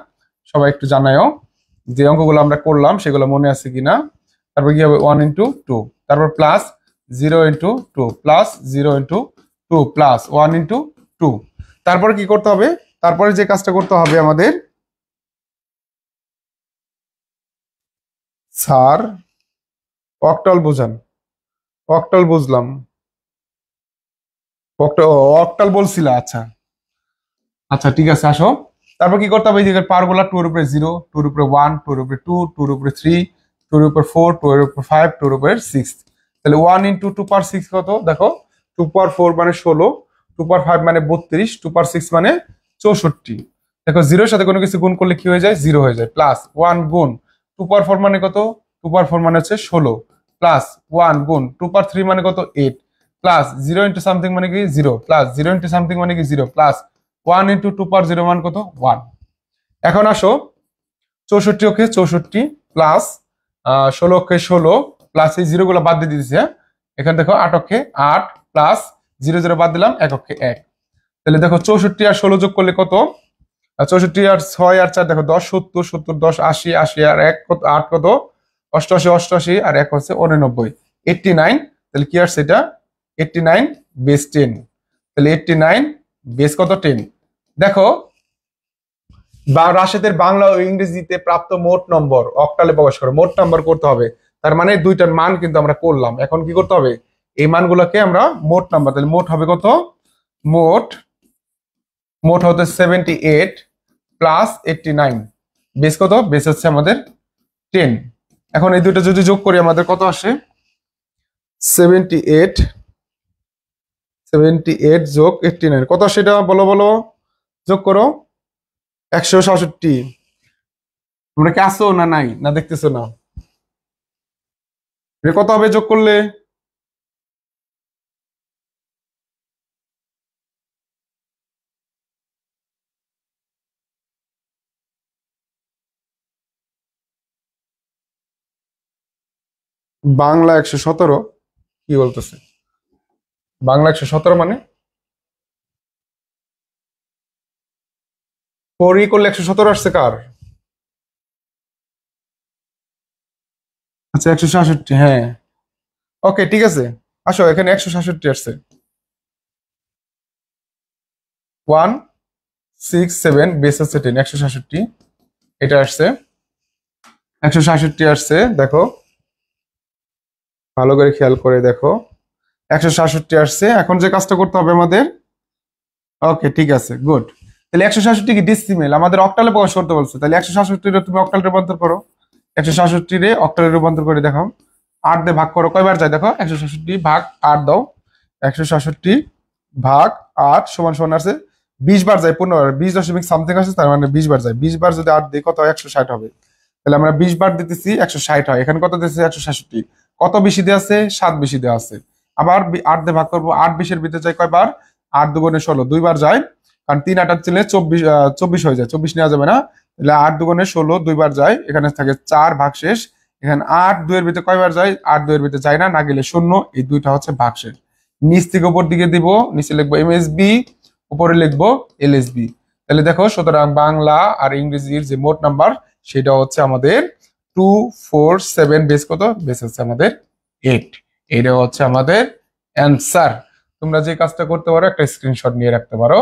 সবাই একটু জানাও, যে অঙ্কগুলো আমরা করলাম সেগুলো মনে আছে কিনা। তারপর কি হবে 1 ইন্টু 2, তারপর plus 0 into 2 plus 0 into 2 plus 1 into 2। তারপরে কি করতে হবে, তারপরে যে কাজটা করতে হবে আমাদের, স্যার অক্টাল বুঝান, অক্টাল বুঝলাম, অক্টাল বলছিল, আচ্ছা আচ্ছা ঠিক আছে আসো। তারপর কি করতে হবে, এই জায়গায় পাওয়ার গুলা 2 এর উপরে 0, 2 এর উপরে 1, 2 এর উপরে 2, 2 এর উপরে 3, 2 এর উপরে 4, 2 এর উপরে 5, 2 এর উপরে 6। তাহলে 1 ইন্টু 2 পাওয়ার 6 কত দেখো, 2 পাওয়ার 4 মানে 16, 2 পাওয়ার 5 মানে 32, 2 পাওয়ার 6 মানে 64। দেখো জিরোর সাথে কোনো কিছু গুণ করলে কি হয়ে যায়, 0 হয়ে যায়। প্লাস 1 গুণ 2 পাওয়ার 4 মানে কত, 2 পাওয়ার 4 মানে হচ্ছে 16, প্লাস 1 গুণ 2 পাওয়ার 3 মানে কত 8, প্লাস 0 ইন্টু সামথিং মানে কি 0, প্লাস 0 ইন্টু সামথিং মানে কি 0, প্লাস 1 ইন্টু 2 পাওয়ার 0 মান কত 1। এখন আসো 64 অক্ষে 64 প্লাস 16 অক্ষে 16 প্লাস এই জিরো গুলো বাদ দিয়ে দিতেছি, হ্যাঁ এখানে দেখো 8 অক্ষে 8 প্লাস 0 0 বাদ দিলাম 1 অক্ষে 1। তাহলে দেখো 64 আর 16 যোগ করলে কত, 64 আর 6 আর 4 দেখো 10 70, 70 10 80, 80 আর 1 কত 8 কত 88, 88 আর 1 হচ্ছে 89, 89। তাহলে কি আসছে এটা 89 বেস 10, তাহলে 89 বেস কত 10। দেখো বা রাশেদের বাংলা ও ইংরেজিতে প্রাপ্ত মোট নম্বর অক্টালে প্রকাশ করো, মোট নাম্বার করতে হবে। তার মানে দুইটার মান কিন্তু আমরা করলাম, এখন কি করতে হবে, এই মানগুলোকে আমরা মোট নাম্বার, তাহলে মোট হবে কত, মোট মোট হতে 78 প্লাস 89, বেস কত, বেস হচ্ছে আমাদের 10। এখন এই দুটো যদি যোগ করি আমাদের কত আসে, 78 78 যোগ 89 কত, সেটা বলো বলো, যোগ করো। 167। তোমরা কি আসো না নাই, না দেখতেছো না, কত হবে যোগ করলে, বাংলা 117, কি বলতেছে বাংলা 117 মানে 4 করলে 117 আসছে কার, আচ্ছা 167, হ্যাঁ ওকে ঠিক আছে, আসো এখানে 167 আসছে, 167 বেস হচ্ছে 10, 167 এটা আসছে, 167 আসছে, দেখো ভালো করে খেয়াল করে দেখো, 167 আসছে। এখন যে কাজটা করতে হবে আমাদের, ওকে ঠিক আছে গুড, তাহলে 167 কি ডিসিমেল, আমাদের অক্টালে প্রকাশ করতে বলছে, তাহলে 167 তুমি অক্টালে রূপান্তর করো, 167 অক্টালে রূপান্তর করে দেখো, 8 দিয়ে ভাগ করো, কয়বার যায় দেখো, 167 ভাগ 8 দাও, 167 ভাগ 8 সমান সমান আছে 20 বার যায়, 15 বার, 20 দশমিক সামথিং আছে, তার মানে 20 বার যায়, 20 বার যদি 8 দিই কত হয়, 160 হবে, তাহলে আমরা 20 বার দিতেছি 160 হয়, এখানে কত দিতেছি 167, কত বেশি দেওয়া আছে, 7 বেশি দেওয়া আছে, আবার 8 দিয়ে ভাগ করবো, 8 20 এর ভিতরে যায় কয়বার, 8 দুগুণে 16, দুইবার যায়, কারণ 3 8 ছিলে 24 24 হয়ে যায়, 24 নেওয়া যাবে না, তাহলে 8 দুগুণে 16 দুইবার যায়, এখানে থাকে 4 ভাগ শেষ, এখানে 8 2 এর ভিতরে কয়বার যায়, 8 2 এর ভিতরে যায় না, না গেলে শূন্য, এই দুইটা হচ্ছে ভাগশেষ। নিচ থেকে উপর দিকে দিব, নিচে লিখবো এমএসবি, উপরে লিখবো এলএসবি, তাহলে দেখো সুতরাং বাংলা আর ইংরেজির যে মোট নাম্বার সেটা হচ্ছে আমাদের 247, বেস কত, বেস হচ্ছে আমাদের 8, এটা হচ্ছে আমাদের অ্যান্সার। তোমরা যে কাজটা করতে পারো একটা স্ক্রিনশট নিয়ে রাখতে পারো,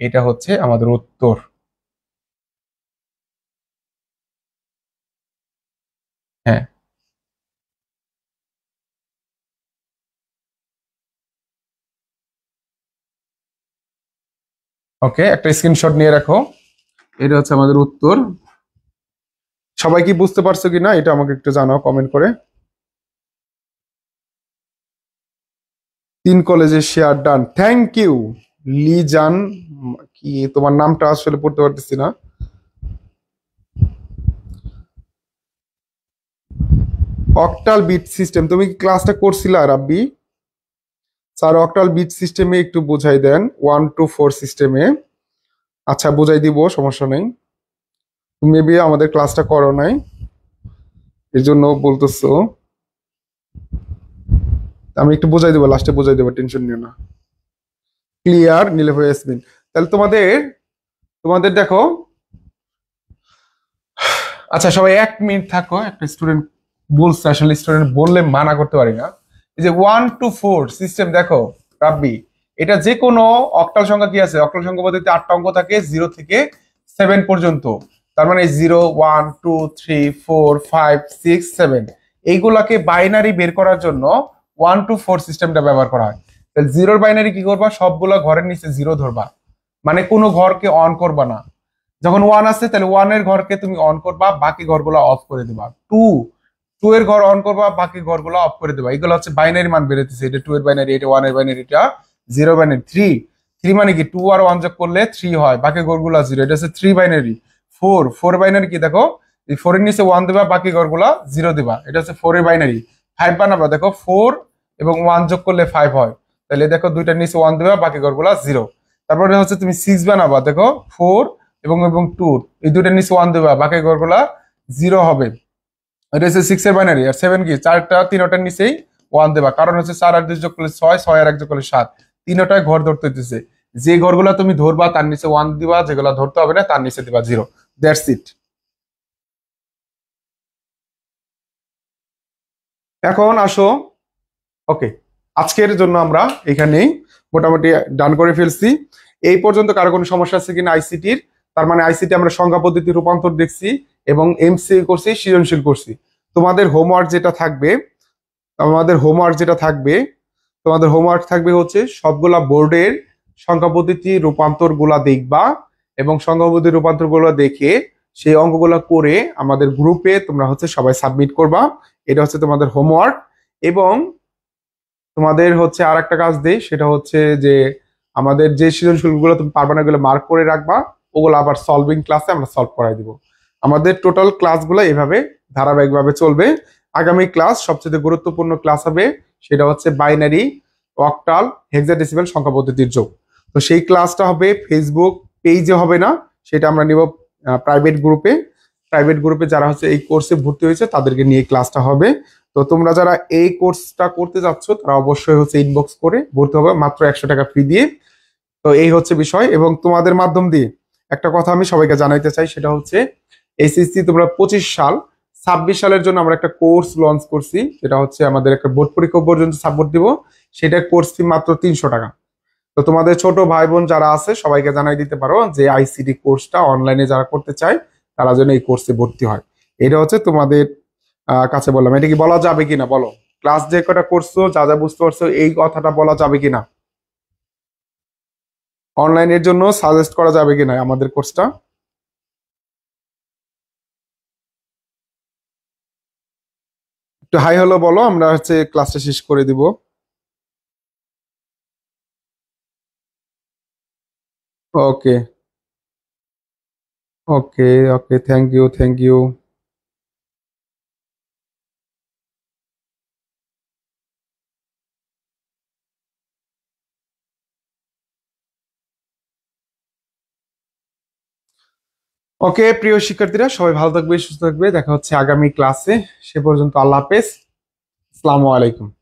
এটা হচ্ছে আমাদের উত্তর। হ্যাঁ ওকে, একটা স্ক্রিনশট নিয়ে রাখো, এটা হচ্ছে আমাদের উত্তর। সবাই কি বুঝতে পারছো কিনা এটা আমাকে একটু জানাও কমেন্ট করে। 3 কলেজে শেয়ার ডান, থ্যাংক ইউ লিজান, কি তোমার নামটা আসলে পড়তে পারতেছি না। অক্টাল বিট সিস্টেম, তুমি কি ক্লাসটা করছিলা রাব্বি? স্যার অক্টাল বিট সিস্টেমে একটু বোঝাই দেন, 1 to 4 সিস্টেমে। আচ্ছা বোঝাই দিব, সমস্যা নেই, তুমি মেবি আমাদের ক্লাসটা করো নাই এর জন্য বলতেছো, আমি একটু বোঝাই দেবো, লাস্টে বোঝাই দেবো, টেনশন নিও না। ক্লিয়ার নীলফ ইয়াসমিন, তাহলে তোমাদের তোমাদের দেখো, আচ্ছা সবাই 1 মিনিট থাকো, একটা স্টুডেন্ট বলছে, আসলে স্টুডেন্ট বললে মানা করতে পারি না, এই যে 1 to 4 সিস্টেম দেখো রাব্বি, এটা যে কোনো অক্টাল সংখ্যা কি আছে, অক্টাল সংখ্যা পদ্ধতিতে 8টা অঙ্ক থাকে 0 থেকে 7 পর্যন্ত, তার মানে 0 1 2 3 4 5 6 7, এইগুলাকে বাইনারি বের করার জন্য 1 to 4 সিস্টেমটা ব্যবহার করা হয়। তাহলে জিরোর বাইনারি কি করবা, সবগুলা ঘরের নিচে জিরো ধরবা, মানে কোনো ঘরকে অন করবা না, যখন 1 আছে তাহলে 1 এর ঘরকে তুমি অন করবা, বাকি ঘরগুলো অফ করে দিবা, 2 2 এর ঘর অন করবা, বাকি ঘরগুলো অফ করে দিবা, এগুলো হচ্ছে বাইনারি মান বেরোতেছে, এটা 2 এর বাইনারি, এটা 1 এর বাইনারি, এটা 0 বাইনারি। 3 3 মানে কি 2 আর 1 যোগ করলে 3 হয়, বাকি ঘরগুলো 0, এটা হচ্ছে 3 বাইনারি। 4 4 বাইনারি কি দেখো, এই 4 এর নিচে 1 দিবা, বাকি ঘরগুলো 0 দিবা, এটা হচ্ছে 4 এর বাইনারি। 5 বানাবা, দেখো 4 এবং 1 যোগ করলে 5 হয়, তাহলে দেখো দুইটার নিচে 1 দিবা, বাকি ঘরগুলো 0। তারপরে হচ্ছে তুমি 6 বানাবা, দেখো 4 এবং এবং 2 এই দুইটার নিচে 1 দিবা, বাকি ঘরগুলা 0 হবে, এটা হচ্ছে 6 এর বাইনারি। আর 7 কি, চারটা তিনটার নিচেই 1 দেবা, কারণ হচ্ছে 4 আর 2 যোগ করলে 6, 6 আর 1 যোগ করলে 7, তিনটায় ঘর ধরতে হইতেছে, যে ঘরগুলা তুমি ধরবা তার নিচে 1 দিবা, যেগুলা ধরতে হবে না তার নিচে দিবা 0, দ্যাটস ইট। এখন আসো, ওকে আজকের জন্য আমরা এখানেই মোটামুটি ডান করে ফেলছি। এই পর্যন্ত কারো কোনো সমস্যা আছে কিনা আইসিটির? তার মানে আইসিটি আমরা সংখ্যা পদ্ধতি রূপান্তর দেখছি এবং এমসিকিউ করছি, সৃজনশীল করছি। তোমাদের হোমওয়ার্ক যেটা থাকবে, আমাদের হোমওয়ার্ক যেটা থাকবে তোমাদের হোমওয়ার্ক থাকবে হচ্ছে সবগুলা বোর্ডের সংখ্যা পদ্ধতি রূপান্তর গুলা দেখবা এবং সংখ্যা পদ্ধতি রূপান্তর গুলো দেখে সেই অঙ্কগুলো করে আমাদের গ্রুপে তোমরা হচ্ছে সবাই সাবমিট করবা। এটা হচ্ছে তোমাদের হোমওয়ার্ক। এবং তোমাদের হচ্ছে আর একটা কাজ দেই, সেটা হচ্ছে যে আমাদের যে সৃজনশীলগুলো তুমি পারবে না ওগুলো মার্ক করে রাখবা, ওগুলো আবার সলভিং ক্লাসে আমরা সলভ করাই দিব। আমাদের টোটাল ক্লাসগুলো এভাবে ধারাবাহিকভাবে চলবে। আগামী ক্লাস সবচেয়ে গুরুত্বপূর্ণ ক্লাস হবে, সেটা হচ্ছে বাইনারি, অক্টাল, হেক্সাডেসিমাল সংখ্যা পদ্ধতির যোগ। তো সেই ক্লাসটা হবে ফেসবুক পেজে হবে না, সেটা আমরা নিব প্রাইভেট গ্রুপে। প্রাইভেট গ্রুপে যারা হচ্ছে এই কোর্সে ভর্তি হয়েছে তাদেরকে নিয়ে ক্লাসটা হবে। তো তোমরা যারা এই কোর্সটা করতে যাচ্ছ তারা অবশ্যই হচ্ছে ইনবক্স করে ভর্তি হবে মাত্র 100 টাকা ফি দিয়ে। তো এই হচ্ছে বিষয়। এবং তোমাদের মাধ্যম দিয়ে একটা কথা আমি সবাইকে জানাইতে চাই, সেটা হচ্ছে এইচএসসি তোমরা 25 সাল 26 সালের জন্য আমরা একটা কোর্স লঞ্চ করছি, সেটা হচ্ছে আমাদের একটা বোর্ড পরীক্ষা পর্যন্ত সাপোর্ট দিব। সেটা কোর্স ফি মাত্র 300 টাকা। তো তোমাদের ছোট ভাই বোন যারা আছে সবাইকে জানাই দিতে পারো যে আইসিটি কোর্সটা অনলাইনে যারা করতে চায় তারা যেন এই কোর্সে ভর্তি হয়। এটা হচ্ছে তোমাদের কাছে বললাম। এটা কি বলা যাবে কিনা বলো? ক্লাস যে কটা করছো, যা যা বুঝতে পারছো, এই কথাটা বলা যাবে কিনা? অনলাইনের জন্য সাজেস্ট করা যাবে কিনা আমাদের কোর্সটা? একটু হাই হ্যালো বলো, আমরা হচ্ছে ক্লাসটা শেষ করে দিব। ওকে, ওকে, ওকে, থ্যাংক ইউ, থ্যাংক ইউ। ওকে প্রিয় শিক্ষার্থীরা, সবাই ভালো থাকবে, সুস্থ থাকবে। দেখা হচ্ছে আগামী ক্লাসে। সে পর্যন্ত আল্লাহ হাফেজ, আসসালামু আলাইকুম।